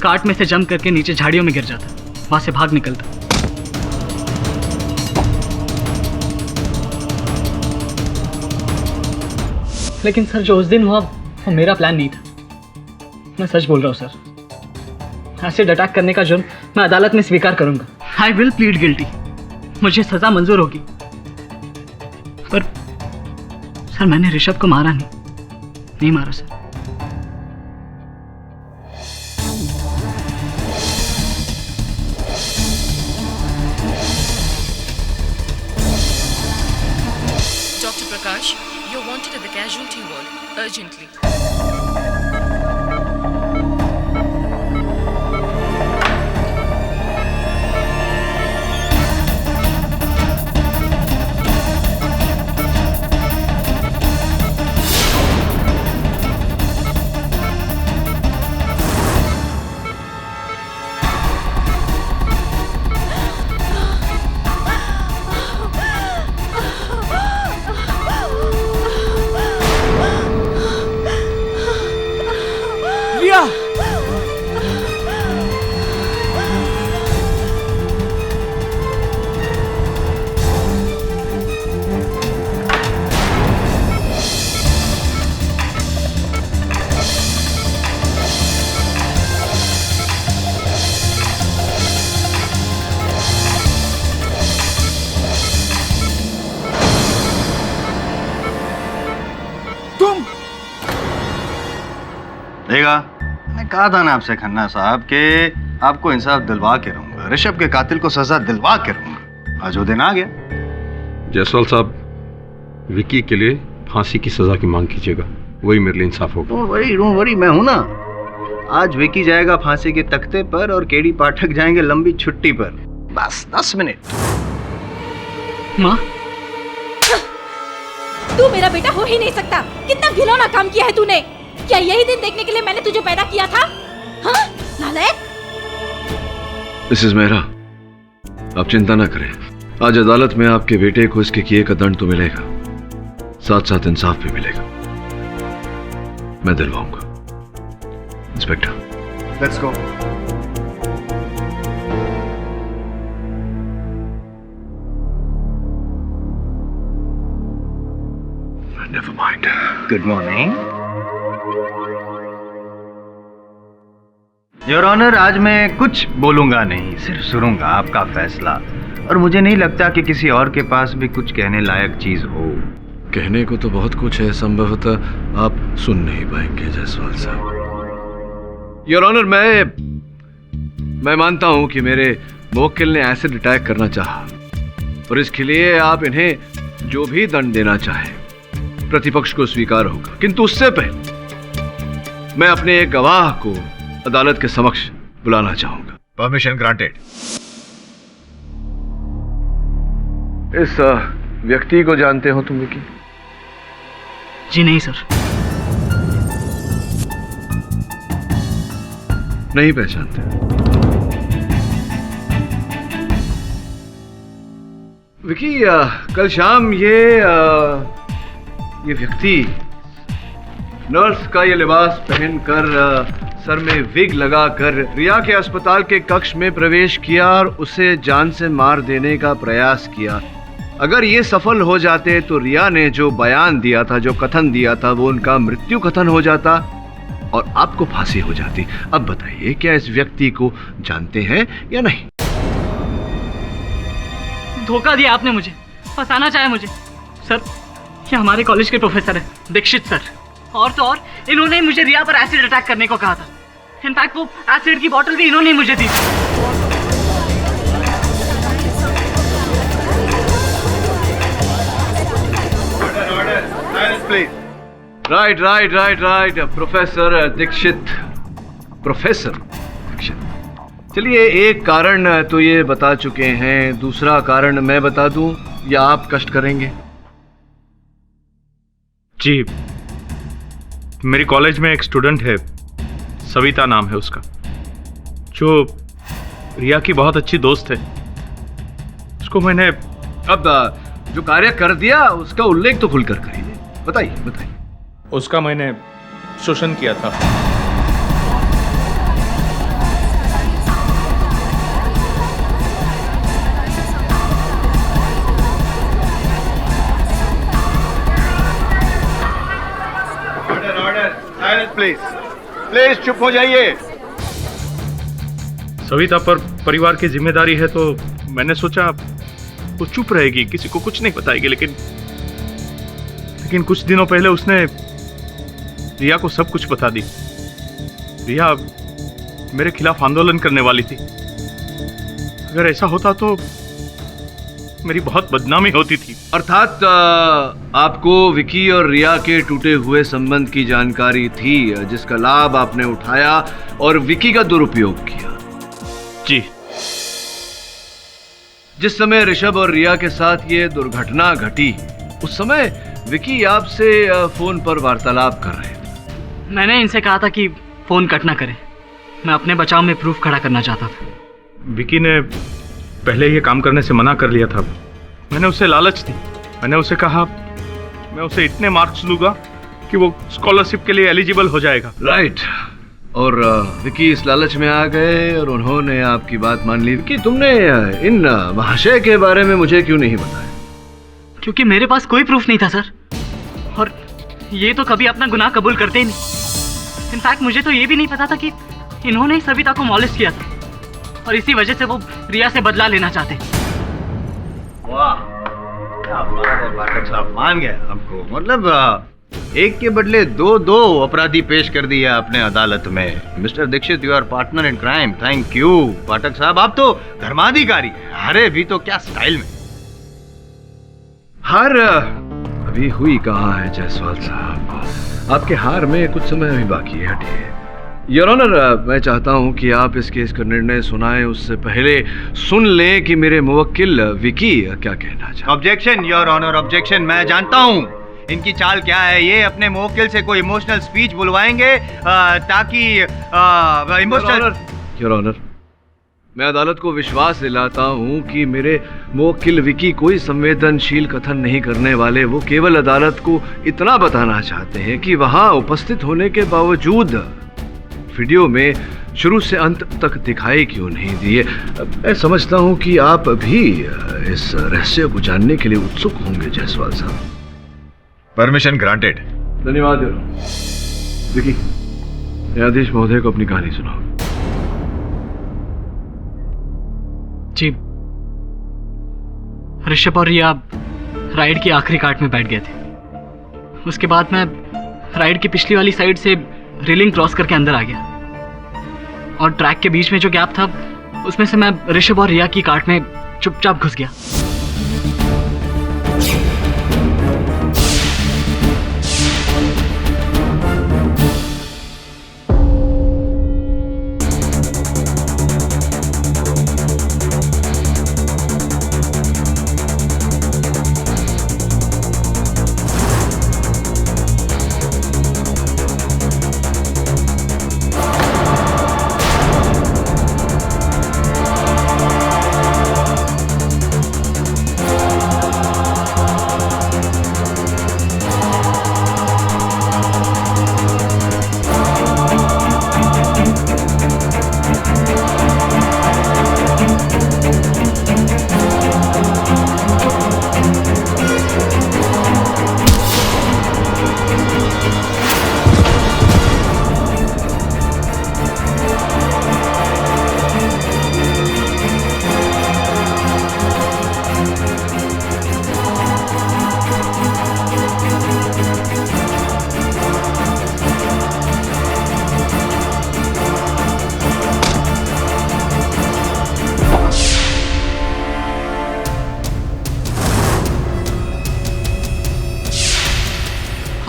कार्ट में से जंप करके नीचे झाड़ियों में गिर जाता, वहां से भाग निकलता। लेकिन सर, जो उस दिन हुआ वो मेरा प्लान नहीं था। मैं सच बोल रहा हूँ सर। एसिड अटैक करने का जुर्म मैं अदालत में स्वीकार करूंगा। I will plead guilty. मुझे सजा मंजूर होगी। पर सर, मैंने ऋषभ को मारा नहीं मारा sir. Dr. Prakash, you're wanted at the casualty ward urgently. देखा, मैंने कहा था ना आपसे खन्ना साहब कि आपको इंसाफ दिलवा के रहूंगा। ऋषभ के कातिल को सजा दिलवा के रहूंगा। आज वो दिन आ गया। जायसवाल साहब, विकी के लिए फांसी की सजा की मांग कीजिएगा, वही मेरे लिए इंसाफ होगा। डोंट वरी, मैं हूं ना। आज विकी जाएगा फांसी के तख्ते पर और केडी पाठक जाएंगे लंबी छुट्टी पर। बस 10 मिनट। माँ, तू मेरा बेटा हो ही नहीं सकता। कितना घिनौना काम किया है तूने। क्या यही दिन देखने के लिए मैंने तुझे पैदा किया था? हाँ, नालायक। मिसेस मेहरा, आप चिंता ना करें। आज अदालत में आपके बेटे को इसके किए का दंड तो मिलेगा, साथ साथ इंसाफ भी मिलेगा। मैं दिलवाऊंगा। Inspector, let's go. Never mind. Good morning your honour. आज मैं कुछ बोलूंगा नहीं, सिर्फ सुनूंगा आपका फैसला। और मुझे नहीं लगता कि किसी और के पास भी कुछ कहने लायक चीज हो। कहने को तो बहुत कुछ है, संभवतः आप सुन नहीं पाएंगे जायसवाल साहब। योर ऑनर, मैं मानता हूं कि मेरे मुवक्किल ने एसिड अटैक करना चाहा, और इसके लिए आप इन्हें जो भी दंड देना चाहे प्रतिपक्ष को स्वीकार होगा। किंतु उससे पहले मैं अपने एक गवाह को अदालत के समक्ष बुलाना चाहूंगा। Permission granted. इस व्यक्ति को जानते हो तुम विकी? जी नहीं सर। नहीं पहचानते? विकी, कल शाम ये व्यक्ति नर्स का ये लिबास पहनकर, सर में विग लगाकर रिया के अस्पताल के कक्ष में प्रवेश किया और उसे जान से मार देने का प्रयास किया। अगर ये सफल हो जाते तो रिया ने जो बयान दिया था, जो कथन दिया था, वो उनका मृत्यु कथन हो जाता और आपको फांसी हो जाती। अब बताइए, क्या इस व्यक्ति को जानते हैं या नहीं? धोखा दिया आपने मुझे, फंसाना चाहे मुझे। सर, ये हमारे कॉलेज के प्रोफेसर है, दीक्षित सर। और तो और इन्होंने मुझे रिया पर एसिड अटैक करने को कहा था। इनफैक्ट वो एसिड की बोतल भी इन्होंने मुझे दी थी। Right right right right, professor Dikshit, professor Dikshit. चलिए, एक कारण तो ये बता चुके हैं, दूसरा कारण मैं बता दूं या आप कष्ट करेंगे? जी, मेरी कॉलेज में एक स्टूडेंट है, सविता नाम है उसका, जो रिया की बहुत अच्छी दोस्त है। उसको मैंने अब जो कार्य कर दिया उसका उल्लेख तो खुलकर करिए, बताइए बताइए। उसका मैंने शोषण किया था। प्लीज प्लीज चुप हो जाइए। सविता पर परिवार की जिम्मेदारी है, तो मैंने सोचा वो चुप रहेगी, किसी को कुछ नहीं बताएगी। लेकिन कुछ दिनों पहले उसने रिया को सब कुछ बता दी। रिया मेरे खिलाफ आंदोलन करने वाली थी। अगर ऐसा होता तो मेरी बहुत बदनामी होती थी। अर्थात आपको विकी और रिया के टूटे हुए संबंध की जानकारी थी, जिसका लाभ आपने उठाया और विकी का दुरुपयोग किया। जी। जिस समय ऋषभ और रिया के साथ ये दुर्घटना घटी, उस समय विकी आपसे फोन पर वार्तालाप कर रहे थे। मैंने इनसे कहा था कि फोन कट ना करें, मैं अपने बचाव में प्रूफ खड़ा करना चाहता था। विकी ने पहले ये काम करने से मना कर लिया था। मैंने उसे लालच दी। मैंने उसे कहा मैं उसे इतने मार्क्स दूंगा कि वो स्कॉलरशिप के लिए एलिजिबल हो जाएगा। राइट। और विकी इस लालच में आ गए और उन्होंने आपकी बात मान ली। कि तुमने इन महाशय के बारे में मुझे क्यों नहीं बताया? क्योंकि मेरे पास कोई प्रूफ नहीं था सर, और ये तो कभी अपना गुनाह कबूल करते ही नहीं। इनफैक्ट मुझे तो ये भी नहीं पता था कि इन्होंने सविता को मॉलेस्ट किया था, और इसी वजह से वो रिया से बदला लेना चाहते। वाह, क्या बात है पाठक साहब, मान गए आपको। मतलब एक के बदले दो अपराधी पेश कर दिए आपने अदालत में। Mister Dikshit, you are partner in crime. Thank you Pathak साहब, आप तो धर्माधिकारी हैं। अरे भी तो क्या स्टाइल में। हार अभी हुई कहाँ है जायसवाल साहब? आपके हार में कुछ समय अभी बाकी है। हटिए। योर ऑनर, मैं चाहता हूं कि आप इस केस का निर्णय सुनाएं, उससे पहले सुन लें कि मेरे मुवक्किल विकी क्या कहना चाहते। Objection your honour, objection. मैं जानता हूं इनकी चाल क्या है। ये अपने मुवक्किल से कोई इमोशनल स्पीच बुलवाएंगे ताकि इमोशनल। योर ऑनर, मैं अदालत को विश्वास दिलाता हूं कि मेरे मुवक्किल विकी कोई संवेदनशील कथन नहीं करने वाले। वो केवल अदालत को इतना बताना चाहते हैं कि वहां उपस्थित होने के बावजूद वीडियो में शुरू से अंत तक दिखाई क्यों नहीं दिए। मैं समझता हूं कि आप भी इस रहस्य को जानने के लिए उत्सुक होंगे जायसवाल साहब। Permission granted. धन्यवाद। विकी, न्यायाधीश महोदय को अपनी कहानी सुनाओ। जी, ऋषभ और रिया राइड की आखिरी काट में बैठ गए थे। उसके बाद मैं राइड की पिछली वाली साइड से रेलिंग क्रॉस करके अंदर आ गया, और ट्रैक के बीच में जो गैप था उसमें से मैं ऋषभ और रिया की कार्ट में चुपचाप घुस गया।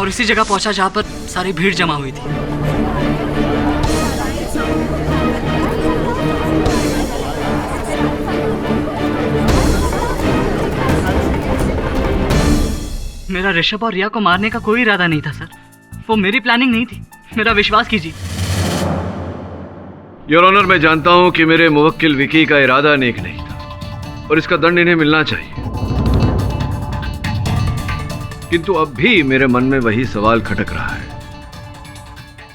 और इसी जगह पहुंचा जहां पर सारी भीड़ जमा हुई थी। मेरा ऋषभ और रिया को मारने का कोई इरादा नहीं था सर। वो मेरी प्लानिंग नहीं थी, मेरा विश्वास कीजिए। योर ऑनर, मैं जानता हूं कि मेरे मुवक्किल विकी का इरादा नेक नहीं था और इसका दंड इन्हें मिलना चाहिए, किंतु अब भी मेरे मन में वही सवाल खटक रहा है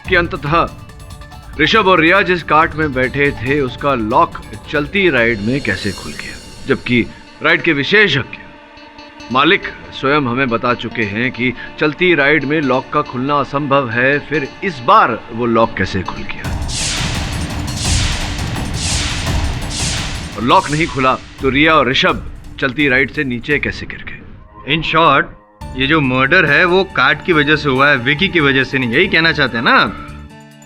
कि अंततः ऋषभ और रिया जिस कार्ट में बैठे थे उसका लॉक चलती राइड में कैसे खुल गया, जबकि राइड के विशेषज्ञ मालिक स्वयं हमें बता चुके हैं कि चलती राइड में लॉक का खुलना असंभव है। फिर इस बार वो लॉक कैसे खुल गया? और लॉक नहीं खुला तो रिया और ऋषभ चलती राइड से नीचे कैसे गिर गए? इन शॉर्ट, ये जो मर्डर है वो कार्ट की वजह से हुआ है, विकी की वजह से नहीं। यही कहना चाहते हैं ना?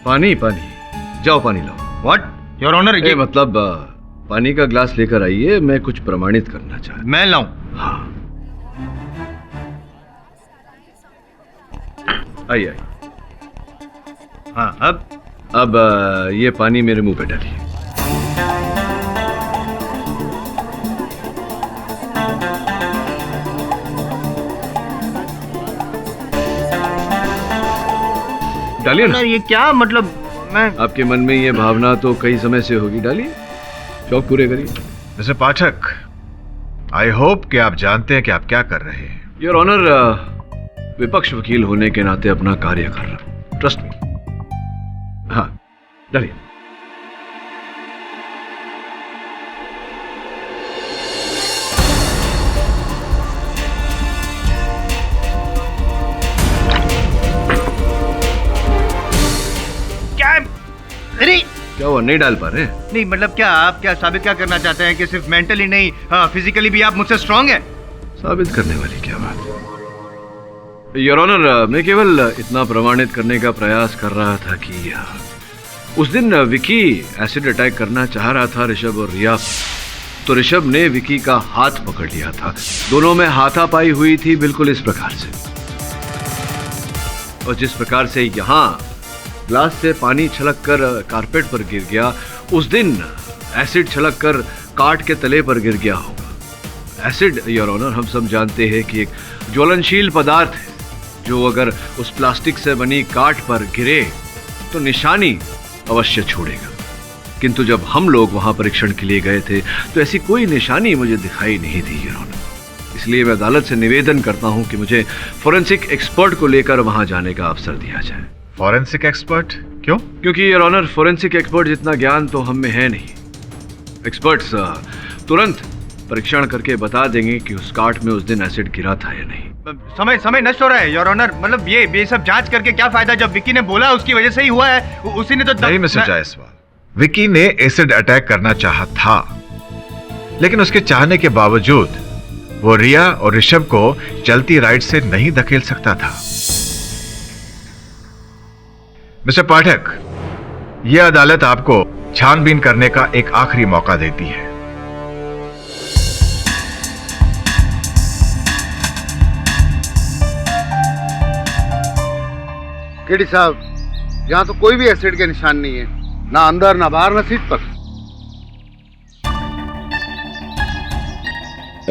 पानी पानी, जाओ पानी लाओ। What your honour? ये मतलब पानी का ग्लास लेकर आइए, मैं कुछ प्रमाणित करना चाहता। मैं लाऊं? हाँ आइए आइए। हाँ अब ये पानी मेरे मुंह पे डालिए। डालिए ना। ये क्या मतलब? मैं आपके मन में ये भावना तो कई समय से होगी, डालिए, शौक पूरे करिए। मिस्टर पाठक, आई होप कि आप जानते हैं कि आप क्या कर रहे हैं। योर ऑनर, विपक्ष वकील होने के नाते अपना कार्य कर रहा हूं, ट्रस्ट मी। हाँ डालिए। क्या हुआ, नहीं डाल पा रहे? नहीं मतलब क्या आप क्या साबित क्या करना चाहते हैं कि सिर्फ मेंटली नहीं फिजिकली भी आप मुझसे स्ट्रांग हैं? साबित करने वाली क्या बात है? योर ऑनर, मैं केवल इतना प्रमाणित करने का प्रयास कर रहा था कि उस दिन विकी एसिड अटैक करना चाह रहा था ऋषभ और रिया, तो ऋषभ ने विकी का हाथ पकड़ लिया था। दोनों में हाथापाई हुई थी बिल्कुल इस प्रकार से, और जिस प्रकार से यहाँ ग्लास से पानी छलक कर कारपेट पर गिर गया, उस दिन एसिड छलक कर काट के तले पर गिर गया होगा। एसिड योर ऑनर, हम सब जानते हैं कि एक ज्वलनशील पदार्थ है जो अगर उस प्लास्टिक से बनी काट पर गिरे तो निशानी अवश्य छोड़ेगा, किंतु जब हम लोग वहां परीक्षण के लिए गए थे तो ऐसी कोई निशानी मुझे दिखाई नहीं दी योर ऑनर। इसलिए मैं अदालत से निवेदन करता हूं कि मुझे फोरेंसिक एक्सपर्ट को लेकर वहां जाने का अवसर दिया जाए। फॉरेंसिक एक्सपर्ट क्यों? क्योंकि योर ऑनर, फोरेंसिक एक्सपर्ट जितना ज्ञान तो हम में है नहीं। एक्सपर्ट्स तुरंत परीक्षण करके बता देंगे कि उस काट में उस दिन एसिड गिरा था या नहीं। समय नष्ट हो रहा है योर ऑनर। मतलब ये सब जांच करके क्या फायदा, जब विकी ने बोला उसकी वजह से ही हुआ है, उसी ने तो नहीं मिस्टर जायसवाल, विकी ने एसिड अटैक करना चाहा था, लेकिन उसके चाहने के बावजूद वो रिया और ऋषभ को चलती राइड से नहीं धकेल सकता था। मिस्टर पाठक, यह अदालत आपको छानबीन करने का एक आखिरी मौका देती है। केडी साहब, यहाँ तो कोई भी एसिड के निशान नहीं है, ना अंदर ना बाहर ना सीट पर।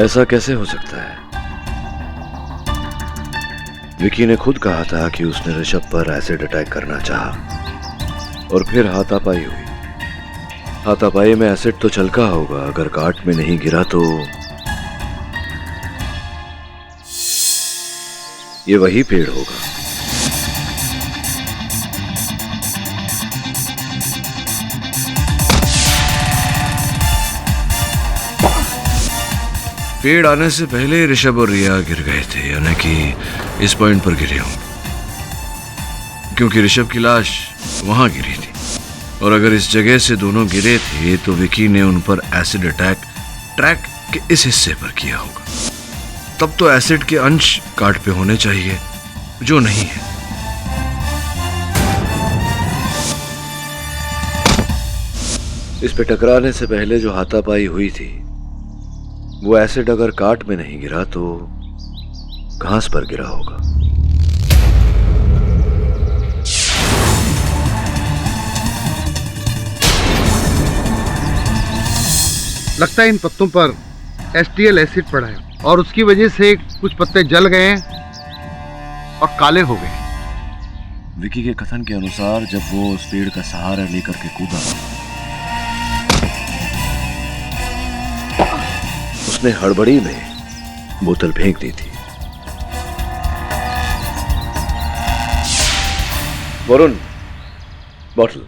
ऐसा कैसे हो सकता है? विकी ने खुद कहा था कि उसने ऋषभ पर एसिड अटैक करना चाहा और फिर हाथापाई हुई। हाथापाई में एसिड तो छलका होगा, अगर काट में नहीं गिरा तो ये वही पेड़ होगा। पेड़ आने से पहले ऋषभ और रिया गिर गए थे, यानी कि इस पॉइंट पर गिरे होंगे, क्योंकि ऋषभ की लाश वहां गिरी थी, और अगर इस जगह से दोनों गिरे थे तो विकी ने उन पर एसिड अटैक ट्रैक के इस हिस्से पर किया होगा। तब तो एसिड के अंश काट पे होने चाहिए, जो नहीं है। इस पे टकराने से पहले जो हाथापाई हुई थी, वो एसिड अगर काट में नहीं गिरा तो घास पर गिरा होगा। लगता है इन पत्तों पर एसटीएल एसिड पड़ा है और उसकी वजह से कुछ पत्ते जल गए हैं और काले हो गए। विकी के कथन के अनुसार जब वो उस पेड़ का सहारा लेकर के कूदा, उसने हड़बड़ी में बोतल फेंक दी थी। Varun, bottle.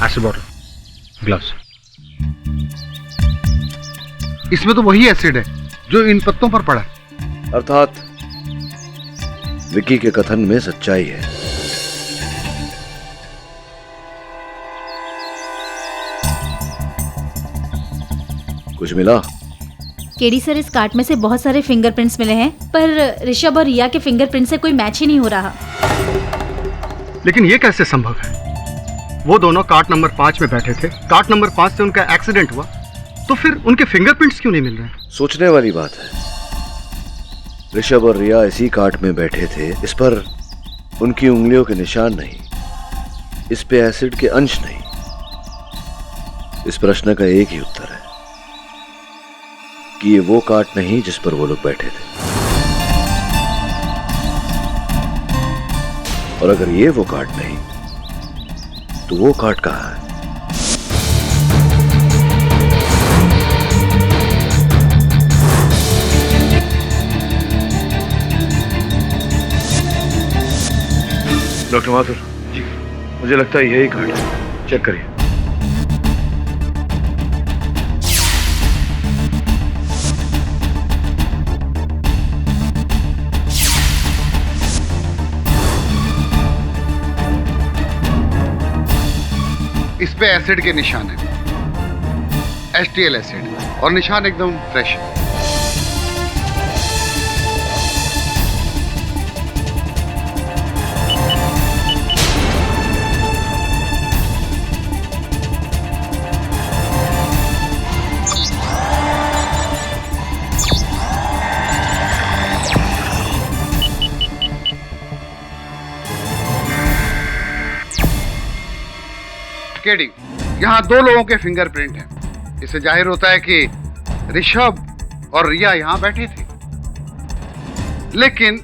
Acid bottle, gloves. इसमें तो वही एसिड है जो इन पत्तों पर पड़ा। अर्थात विकी के कथन में सच्चाई है। कुछ मिला? केडी सर, इस कार्ट में से बहुत सारे फिंगरप्रिंट्स मिले हैं, पर ऋषभ और रिया के फिंगरप्रिंट से कोई मैच ही नहीं हो रहा। लेकिन ये कैसे संभव है? वो दोनों कार्ट नंबर 5 में बैठे थे, कार्ट नंबर 5 से उनका एक्सीडेंट हुआ, तो फिर उनके फिंगरप्रिंट्स क्यों नहीं मिल रहे? सोचने वाली बात है। ऋषभ और रिया इसी कार्ट में बैठे थे, इस पर उनकी उंगलियों के निशान नहीं, इस पे एसिड के अंश नहीं। इस प्रश्न का एक ही उत्तर है कि ये वो कार्ट नहीं जिस पर वो लोग बैठे थे। और अगर ये वो कार्ट नहीं, तो वो कार्ट कहां है? डॉक्टर माथुर जी, मुझे लगता है यही कार्ड है, चेक करिए। इस पे एसिड के निशान है, एसटीएल एसिड, और निशान एकदम फ्रेश है। केडी, यहाँ 2 लोगों के फिंगरप्रिंट हैं। इससे जाहिर होता है कि ऋषभ और रिया यहाँ बैठे थे, लेकिन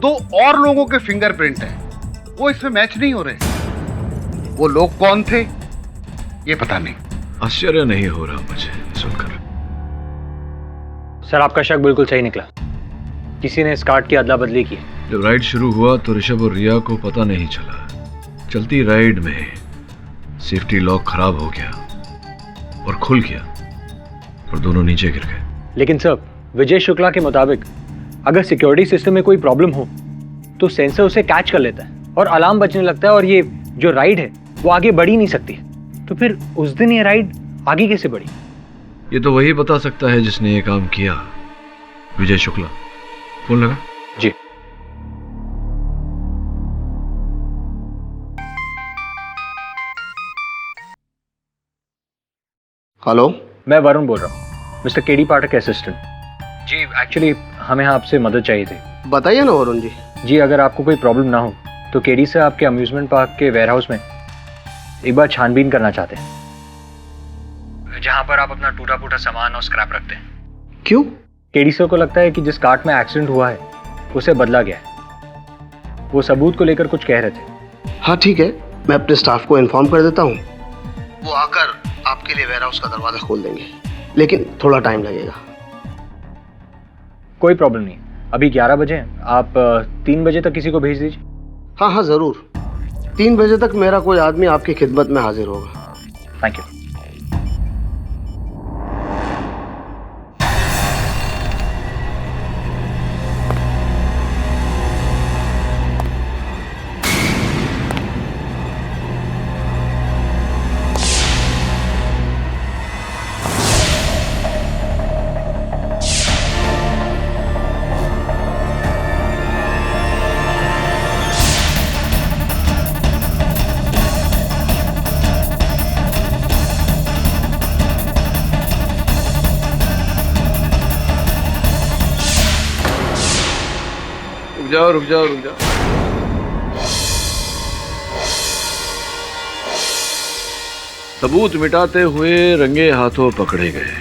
2 और लोगों के फिंगरप्रिंट हैं, वो इसमें मैच नहीं हो रहे। वो लोग कौन थे ये पता नहीं। आश्चर्य नहीं हो रहा मुझे सुनकर। सर, आपका शक बिल्कुल सही निकला। किसी ने इस कार्ड की अदला बदली की। जब राइड शुरू हुआ तो ऋषभ और रिया को पता नहीं चला। चलती राइड में सेफ्टी लॉक खराब हो गया और खुल गया और दोनों नीचे गिर गए। लेकिन सर, विजय शुक्ला के मुताबिक अगर सिक्योरिटी सिस्टम में कोई प्रॉब्लम हो तो सेंसर उसे कैच कर लेता है और अलार्म बजने लगता है, और ये जो राइड है वो आगे बढ़ ही नहीं सकती। तो फिर उस दिन ये राइड आगे कैसे बढ़ी? ये तो वही बता सकता है जिसने ये काम किया। विजय शुक्ला। फोन लगा? जी। हेलो, मैं वरुण बोल रहा हूँ, मिस्टर केडी पाठक असिस्टेंट। जी, एक्चुअली हमें आपसे मदद चाहिए थी। बताइए ना वरुण जी। जी, अगर आपको कोई प्रॉब्लम ना हो तो केडी से आपके अम्यूजमेंट पार्क के वेयरहाउस में एक बार छानबीन करना चाहते हैं, जहाँ पर आप अपना टूटा फूटा सामान और स्क्रैप रखते हैं। क्यों? केडी सर को लगता है कि जिस कार्ट में एक्सीडेंट हुआ है उसे बदला गया है। वो सबूत को लेकर कुछ कह रहे थे। हाँ ठीक है, मैं अपने स्टाफ को इन्फॉर्म कर देता हूँ, वो आकर आपके लिए वेयरहाउस का दरवाजा खोल देंगे, लेकिन थोड़ा टाइम लगेगा। कोई प्रॉब्लम नहीं। अभी 11 बजे हैं, आप 3 बजे तक किसी को भेज दीजिए। हाँ हाँ जरूर, 3 बजे तक मेरा कोई आदमी आपकी खिदमत में हाजिर होगा। Thank you. रुक जाओ। सबूत मिटाते हुए रंगे हाथों पकड़े गए।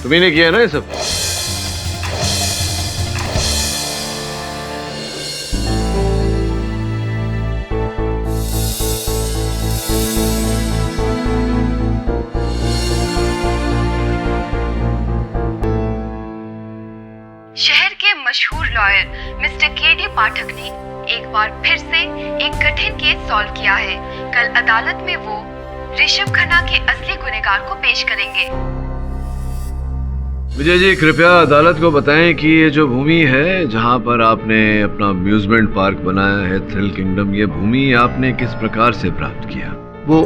तुम्ही ने किया ना ये सब? शहर के मशहूर लॉयर मिस्टर के.डी. पाठक ने एक बार फिर से एक कठिन केस सॉल्व किया है। कल अदालत में वो ऋषभ खन्ना के असली गुनहगार को पेश करेंगे। विजय जी, कृपया अदालत को बताएं कि ये जो भूमि है जहां पर आपने अपना अम्यूजमेंट पार्क बनाया है, थ्रिल किंगडम, ये भूमि आपने किस प्रकार से प्राप्त किया? वो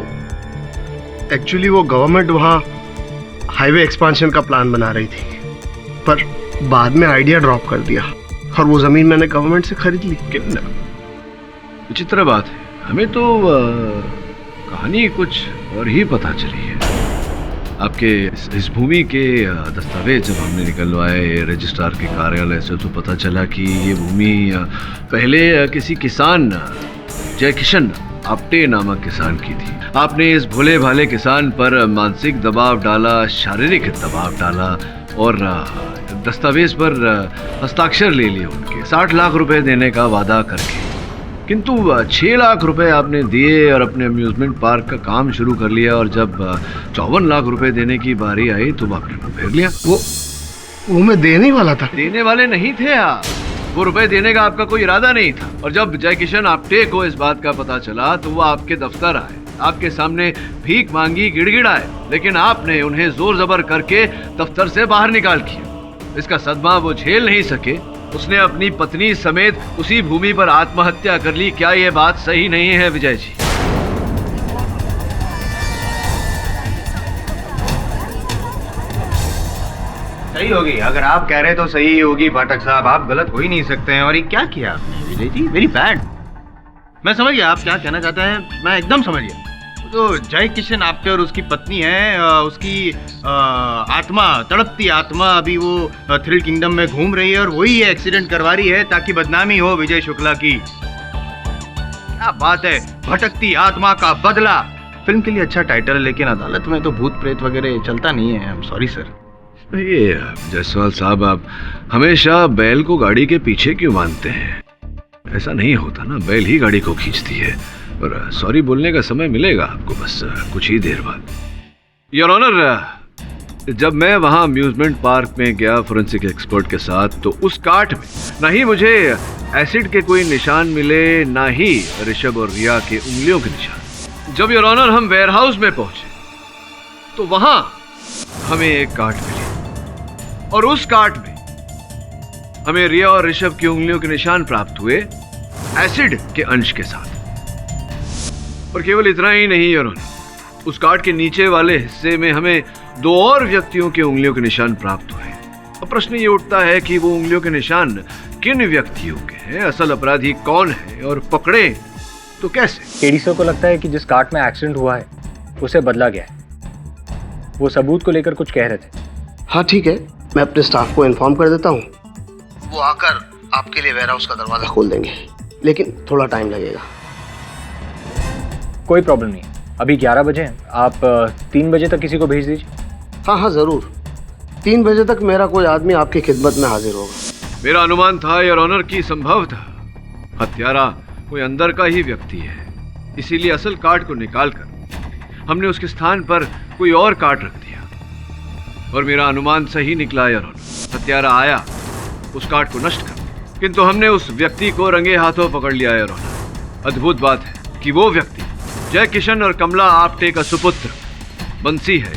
एक्चुअली वो गवर्नमेंट वहाँ हाईवे एक्सपांशन का प्लान बना रही थी, पर बाद में आइडिया ड्रॉप कर दिया और वो जमीन मैंने गवर्नमेंट से खरीद ली। कितना विचित्र बात है, हमें तो कहानी कुछ और ही पता चली है। आपके इस भूमि के दस्तावेज जब हमने निकलवाए रजिस्ट्रार के कार्यालय से, तो पता चला कि ये भूमि पहले किसी किसान जय किशन आप्टे नामक किसान की थी। आपने इस भोले भाले किसान पर मानसिक दबाव डाला, शारीरिक दबाव डाला और दस्तावेज पर हस्ताक्षर ले लिए उनके, 60 लाख रुपए देने का वादा करके। किंतु 6 लाख रुपए आपने दिए और अपने अम्यूजमेंट पार्क का काम शुरू कर लिया, और जब 54 लाख रुपए देने की बारी आई तो आपने मुंह फेर लिया। वो मैं देने वाला था। देने वाले नहीं थे आप, वो रुपए देने का आपका कोई इरादा नहीं था। और जब जय किशन आप्टे को इस बात का पता चला तो वो आपके दफ्तर आए, आपके सामने भीख मांगी, गिड़गिड़ाए, लेकिन आपने उन्हें जोर जबर करके दफ्तर से बाहर निकाल दिया। इसका सदमा वो झेल नहीं सके, उसने अपनी पत्नी समेत उसी भूमि पर आत्महत्या कर ली। क्या ये बात सही नहीं है विजय जी? सही होगी, अगर आप कह रहे तो सही होगी पाठक साहब, आप गलत हो ही नहीं सकते हैं। और ये क्या किया आपने विजय जी? Very bad. मैं समझ गया आप क्या कहना चाहते हैं, मैं एकदम समझ गया। तो जय किशन आप्टे और उसकी पत्नी है, उसकी आत्मा, तड़पती आत्मा अभी वो थ्रिल किंगडम में घूम रही है और वही ये एक्सीडेंट करवा रही है ताकि बदनामी हो विजय शुक्ला की। क्या बात है, भटकती आत्मा का बदला। फिल्म के लिए अच्छा टाइटल है, लेकिन अदालत में तो भूत प्रेत वगैरह चलता नहीं है। आई एम सॉरी सर। ये जायसवाल साहब, आप हमेशा बैल को गाड़ी के पीछे क्यों बांधते हैं? ऐसा नहीं होता ना, बैल ही गाड़ी को खींचती है। और सॉरी बोलने का समय मिलेगा आपको बस कुछ ही देर बाद। योर ऑनर, जब मैं वहां अम्यूजमेंट पार्क में गया फोरेंसिक एक्सपर्ट के साथ, तो उस काट में ना ही मुझे एसिड के कोई निशान मिले, ना ही ऋषभ और रिया के उंगलियों के निशान। जब योर ऑनर हम वेयरहाउस में पहुंचे तो वहां हमें एक काट मिली, और उस काट में हमें रिया और ऋषभ की उंगलियों के निशान प्राप्त हुए एसिड के अंश के साथ। और केवल इतना ही नहीं योर ऑनर, उस कार्ड के नीचे वाले हिस्से में हमें 2 और व्यक्तियों के उंगलियों के निशान प्राप्त हुए। अब प्रश्न ये उठता है कि वो उंगलियों के निशान किन व्यक्तियों के हैं, असल अपराधी कौन है और पकड़े तो कैसे? केडी सर को लगता है कि जिस कार्ट में एक्सीडेंट हुआ है उसे बदला गया है। वो सबूत को लेकर कुछ कह रहे थे। हाँ ठीक है, मैं अपने स्टाफ को इन्फॉर्म कर देता हूँ, वो आकर आपके लिए वेयरहाउस का दरवाजा खोल देंगे, लेकिन थोड़ा टाइम लगेगा। कोई प्रॉब्लम नहीं, अभी 11 बजे हैं, आप 3 बजे तक किसी को भेज दीजिए। हाँ हाँ जरूर, 3 बजे तक मेरा कोई आदमी आपकी खिदमत में हाजिर होगा। मेरा अनुमान था योर ऑनर की संभव था हत्यारा कोई अंदर का ही व्यक्ति है, इसीलिए असल कार्ड को निकालकर हमने उसके स्थान पर कोई और कार्ड रख दिया, और मेरा अनुमान सही निकला योर ऑनर। हत्यारा आया उस कार्ड को नष्ट कर, किंतु हमने उस व्यक्ति को रंगे हाथों पकड़ लिया योर ऑनर। अद्भुत बात है कि वो व्यक्ति जय किशन और कमला आप्टे का सुपुत्र बंसी है।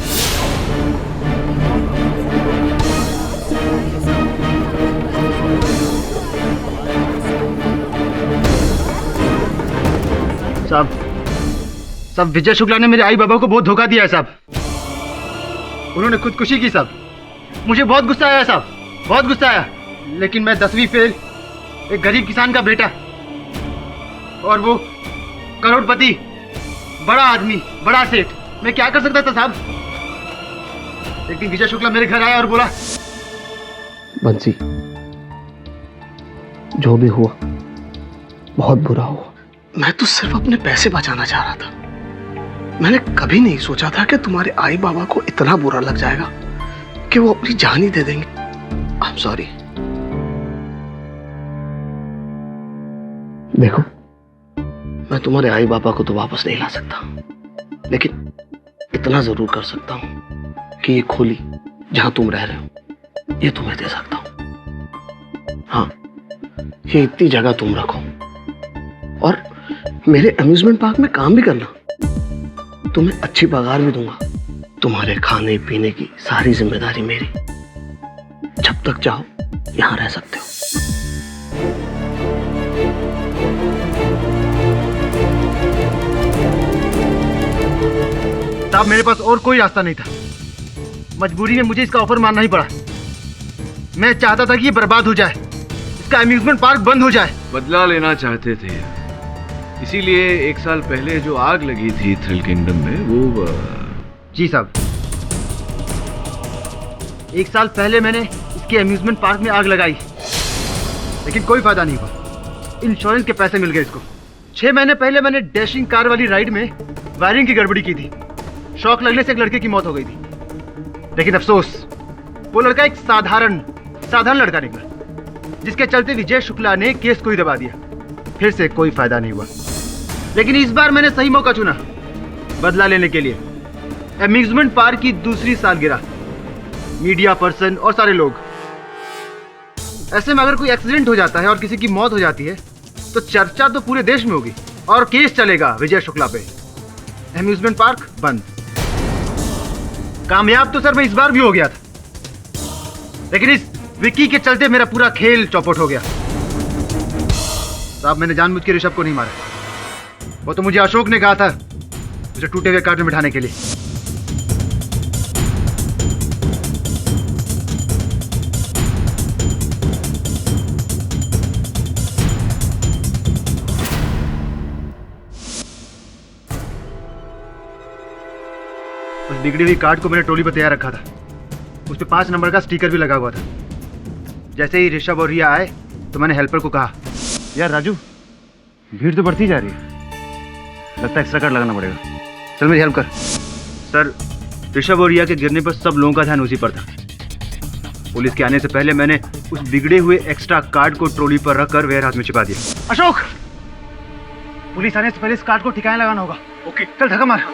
साहब विजय शुक्ला ने मेरे आई बाबा को बहुत धोखा दिया है साहब। उन्होंने खुदकुशी की साहब। मुझे बहुत गुस्सा आया साहब, बहुत गुस्सा आया, लेकिन मैं 10वीं फेल, एक गरीब किसान का बेटा, और वो करोड़पति, बड़ा आदमी, बड़ा सेठ, मैं क्या कर सकता था साहब। एक दिन विजय शुक्ला मेरे घर आया और बोला, बंसी जो भी हुआ बहुत बुरा हुआ, मैं तो सिर्फ अपने पैसे बचाना चाह रहा था, मैंने कभी नहीं सोचा था कि तुम्हारे आई बाबा को इतना बुरा लग जाएगा कि वो अपनी जान ही दे देंगे। आई एम सॉरी। देखो, मैं तुम्हारे आई बाबा को तो वापस नहीं ला सकता, लेकिन इतना जरूर कर सकता हूं कि ये खोली जहां तुम रह रहे हो ये तुम्हें दे सकता हूं। हाँ, ये इतनी जगह तुम रखो और मेरे अम्यूजमेंट पार्क में काम भी करना। तुम्हें अच्छी पगार भी दूंगा। तुम्हारे खाने पीने की सारी जिम्मेदारी मेरी। जब तक चाहो यहां रह सकते हो। साहब, मेरे पास और कोई रास्ता नहीं था। मजबूरी में मुझे इसका ऑफर मानना ही पड़ा। मैं चाहता था कि ये बर्बाद हो जाए, इसका अम्यूजमेंट पार्क बंद हो जाए। बदला लेना चाहते थे, इसीलिए 1 साल पहले जो आग लगी थी थ्रिल किंगडम में वो जी साहब, 1 साल पहले मैंने इसके अम्यूजमेंट पार्क में आग लगाई, लेकिन कोई फायदा नहीं हुआ। इंश्योरेंस के पैसे मिल गए इसको। 6 महीने पहले मैंने डैशिंग कार वाली राइड में वायरिंग की गड़बड़ी की थी। शॉक लगने से एक लड़के की मौत हो गई थी, लेकिन अफसोस वो लड़का एक साधारण लड़का निकला, जिसके चलते विजय शुक्ला ने केस को ही दबा दिया। फिर से कोई फायदा नहीं हुआ, लेकिन इस बार मैंने सही मौका चुना बदला लेने के लिए। अम्यूजमेंट पार्क की दूसरी सालगिरह, मीडिया पर्सन और सारे लोग। ऐसे में अगर कोई एक्सीडेंट हो जाता है और किसी की मौत हो जाती है तो चर्चा तो पूरे देश में होगी और केस चलेगा विजय शुक्ला पे। अम्यूजमेंट पार्क बंद। कामयाब तो सर मैं इस बार भी हो गया था, लेकिन इस विक्की के चलते मेरा पूरा खेल चौपट हो गया। साहब, मैंने जानबूझ के ऋषभ को नहीं मारा। वो तो मुझे अशोक ने कहा था उसे टूटे हुए कार्ड में बिठाने के लिए। उस बिगड़ी हुई कार्ड को मैंने ट्रॉली पर तैयार रखा था। उस पर 5 नंबर का स्टिकर भी लगा हुआ था। जैसे ही ऋषभ और रिया आए तो मैंने हेल्पर को कहा, यार राजू, भीड़ तो बढ़ती जा रही है, लगता है एक्स्ट्रा कार्ड लगाना पड़ेगा, चल मेरी हेल्प कर। सर, ऋषभ और रिया के गिरने पर सब लोगों का ध्यान उसी पर था। पुलिस के आने से पहले मैंने उस बिगड़े हुए एक्स्ट्रा कार्ड को ट्रॉली पर रखकर वेयर हाउस में छिपा दिया। अशोक, पुलिस आने से पहले इस कार्ड को ठिकाने लगाना होगा। ओके, चल धक्का मार।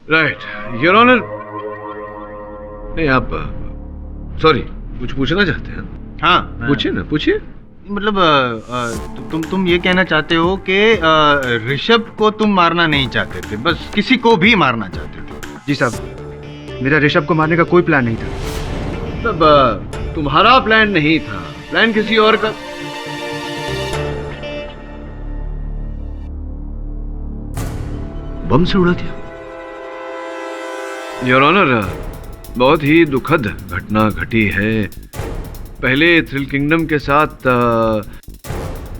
Right, your honour. नहीं, आप सॉरी, कुछ पूछना चाहते हैं? हाँ, पूछिए ना, पूछिए। मतलब तुम ये कहना चाहते हो कि ऋषभ को तुम मारना नहीं चाहते थे, बस किसी को भी मारना चाहते थे? जी साहब, मेरा ऋषभ को मारने का कोई प्लान नहीं था। मतलब तुम्हारा प्लान नहीं था, प्लान किसी और का। बम से उड़ा दिया। योर ऑनर, बहुत ही दुखद घटना घटी है। पहले थ्रिल किंगडम के साथ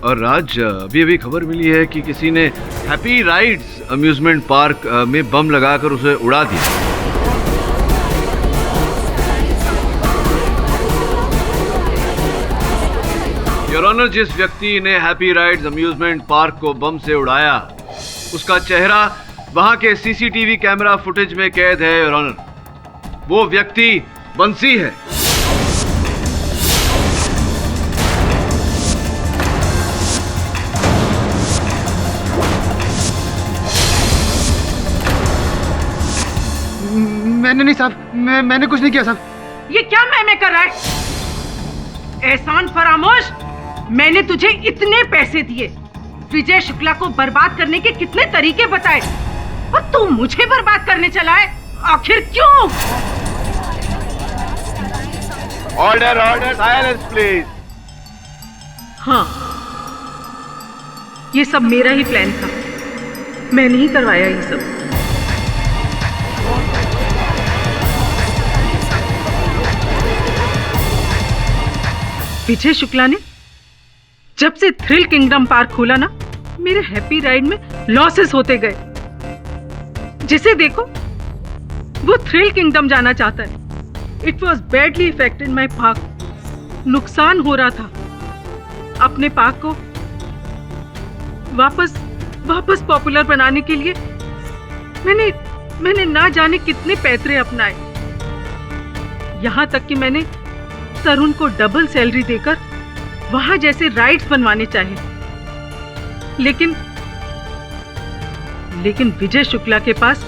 और आज अभी खबर मिली है कि किसी ने हैप्पी राइड्स अम्यूजमेंट पार्क में बम लगाकर उसे उड़ा दिया। योर ऑनर, जिस व्यक्ति ने हैप्पी राइड्स अम्यूजमेंट पार्क को बम से उड़ाया, उसका चेहरा वहां के सीसीटीवी कैमरा फुटेज में कैद है। योर ऑनर, वो व्यक्ति बंसी है। मैंने नहीं साहब, मैंने कुछ नहीं किया साहब। ये क्या मैं कर रहा है? एहसान फरामोश, मैंने तुझे इतने पैसे दिए, विजय शुक्ला को बर्बाद करने के कितने तरीके बताए, और तू मुझे बर्बाद करने चला है। आखिर क्यों? Order, order, silence please. हाँ, ये सब मेरा ही प्लान था, मैं नहीं करवाया ये सब। विजय शुक्ला ने जब से थ्रिल किंगडम पार्क खोला ना, मेरे हैप्पी राइड में लॉसेस होते गए। जिसे देखो वो थ्रिल किंगडम जाना चाहता है। It was badly affected my park. नुकसान हो रहा था। अपने पार्क को वापस पॉपुलर बनाने के लिए मैंने ना जाने कितने पैतरे अपनाए। यहाँ तक कि मैंने तरुण को डबल सैलरी देकर वहां जैसे राइट्स बनवाने चाहे, लेकिन विजय शुक्ला के पास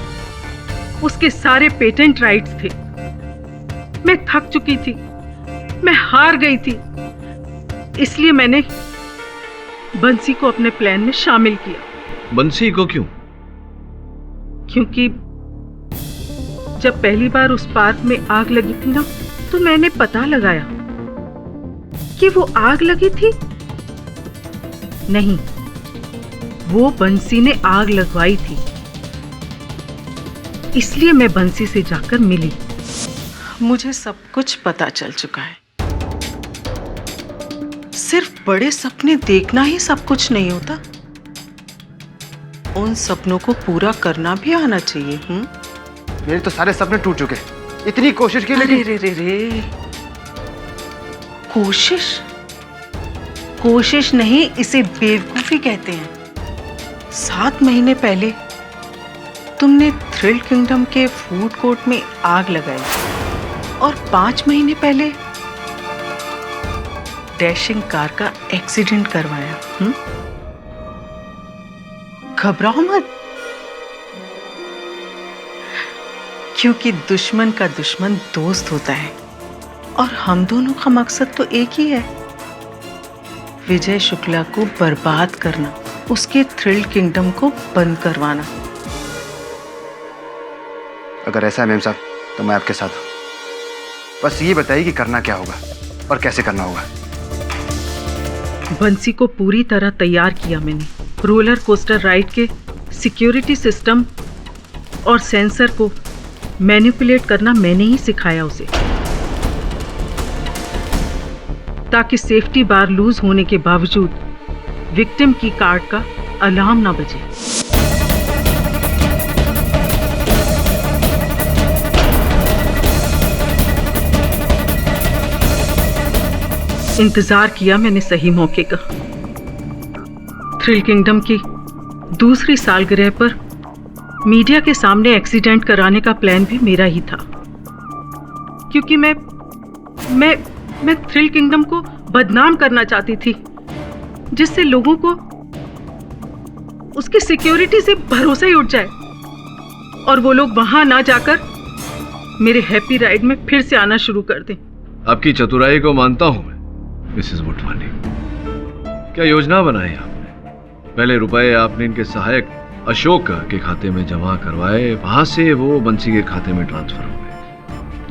उसके सारे पेटेंट राइट्स थे। मैं थक चुकी थी, मैं हार गई थी, इसलिए मैंने बंसी को अपने प्लान में शामिल किया। बंसी को क्यों? क्योंकि जब पहली बार उस पार्क में आग लगी थी ना, तो मैंने पता लगाया कि वो आग लगी थी नहीं, वो बंसी ने आग लगवाई थी। इसलिए मैं बंसी से जाकर मिली। मुझे सब कुछ पता चल चुका है। सिर्फ बड़े सपने देखना ही सब कुछ नहीं होता, उन सपनों को पूरा करना भी आना चाहिए। मेरे तो सारे सपने टूट चुके, इतनी कोशिश की लेकिन रे कोशिश नहीं, इसे बेवकूफी कहते हैं। 7 महीने पहले तुमने थ्रिल किंगडम के फूड कोर्ट में आग लगाई और 5 महीने पहले डैशिंग कार का एक्सीडेंट करवाया। घबराओ मत, क्योंकि दुश्मन का दुश्मन दोस्त होता है और हम दोनों का मकसद तो एक ही है, विजय शुक्ला को बर्बाद करना, उसके थ्रिल किंगडम को बंद करवाना। अगर ऐसा है मेम साहब तो मैं आपके साथ हूं, बस ये बताइए कि करना क्या होगा और कैसे करना होगा। बंसी को पूरी तरह तैयार किया मैंने। रोलर कोस्टर राइड के सिक्योरिटी सिस्टम और सेंसर को मैनिपुलेट करना मैंने ही सिखाया उसे, ताकि सेफ्टी बार लूज होने के बावजूद विक्टिम की कार्ड का अलार्म ना बजे। इंतजार किया मैंने सही मौके का। थ्रिल किंगडम की दूसरी सालगिरह पर मीडिया के सामने एक्सीडेंट कराने का प्लान भी मेरा ही था, क्योंकि मैं थ्रिल किंगडम को बदनाम करना चाहती थी, जिससे लोगों को उसकी सिक्योरिटी से भरोसा ही उठ जाए और वो लोग वहां ना जाकर मेरे हैप्पी राइड में फिर से आना शुरू कर दें। आपकी चतुराई को मानता हूं मैं मिसेस मोटवानी। क्या योजना बनाई आपने? पहले रुपए आपने इनके सहायक अशोक के खाते में जमा करवाए, वहां से वो बंसी के खाते में ट्रांसफर हो गए।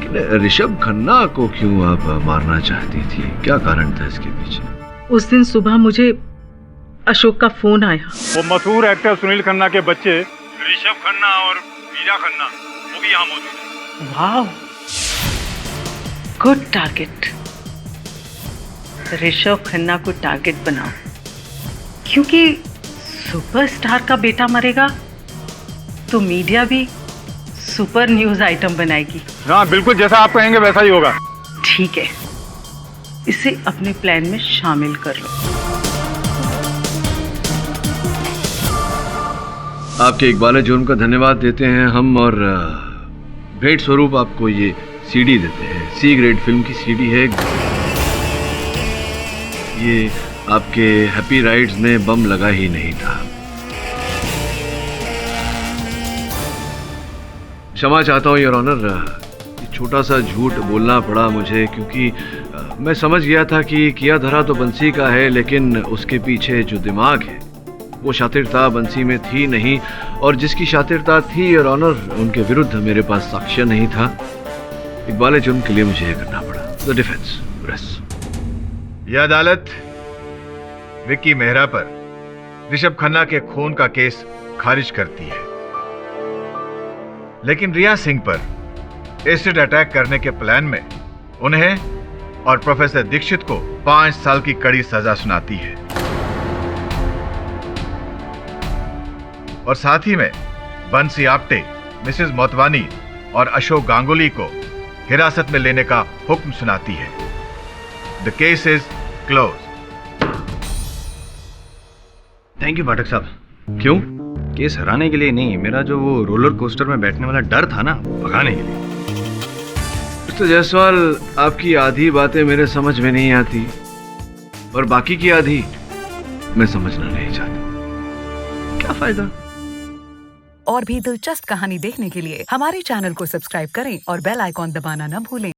लेकिन ऋषभ खन्ना को क्यों आप मारना चाहती थी? क्या कारण था इसके पीछे? उस दिन सुबह मुझे अशोक का फोन आया। वो मशहूर एक्टर सुनील खन्ना के बच्चे ऋषभ खन्ना और मीरा खन्ना वो भी यहाँ मौजूद हैं। वाह, गुड टारगेट। ऋषभ खन्ना को टारगेट बनाओ, क्योंकि सुपरस्टार का बेटा मरेगा तो मीडिया भी सुपर न्यूज आइटम बनाएगी। हाँ बिल्कुल, जैसा आप कहेंगे वैसा ही होगा। ठीक है, इसे अपने प्लान में शामिल कर लो। आपके इकबाल जुर्म का धन्यवाद देते हैं हम, और भेंट स्वरूप आपको ये सीडी देते हैं। सी ग्रेड फिल्म की सीडी है ये। आपके हैप्पी राइड्स में बम लगा ही नहीं था। क्षमा चाहता हूँ योर ऑनर, छोटा सा झूठ बोलना पड़ा मुझे, क्योंकि मैं समझ गया था कि किया धरा तो बंसी का है, लेकिन उसके पीछे जो दिमाग है वो शातिरता बंसी में थी नहीं, और जिसकी शातिरता थी योर ऑनर उनके विरुद्ध मेरे पास साक्ष्य नहीं था। इकबाल जुर्म के लिए मुझे ये करना पड़ा। The defence press. यह अदालत विक्की मेहरा पर ऋषभ खन्ना के खून का केस खारिज करती है, लेकिन रिया सिंह पर एसिड अटैक करने के प्लान में उन्हें और प्रोफेसर दीक्षित को 5 साल की कड़ी सजा सुनाती है, और साथ ही में बंसी आप्टे, मिसेस मोतवानी और अशोक गांगुली को हिरासत में लेने का हुक्म सुनाती है। The case is close. Thank you Pathak साहब। क्यों? केस हराने के लिए नहीं, मेरा जो वो रोलर कोस्टर में बैठने वाला डर था ना, भगाने के लिए। मिस्टर जायसवाल, आपकी आधी बातें मेरे समझ में नहीं आती और बाकी की आधी मैं समझना नहीं चाहता। क्या फायदा? और भी दिलचस्प कहानी देखने के लिए हमारे चैनल को सब्सक्राइब करें और बेल आइकॉन दबाना न भूलें।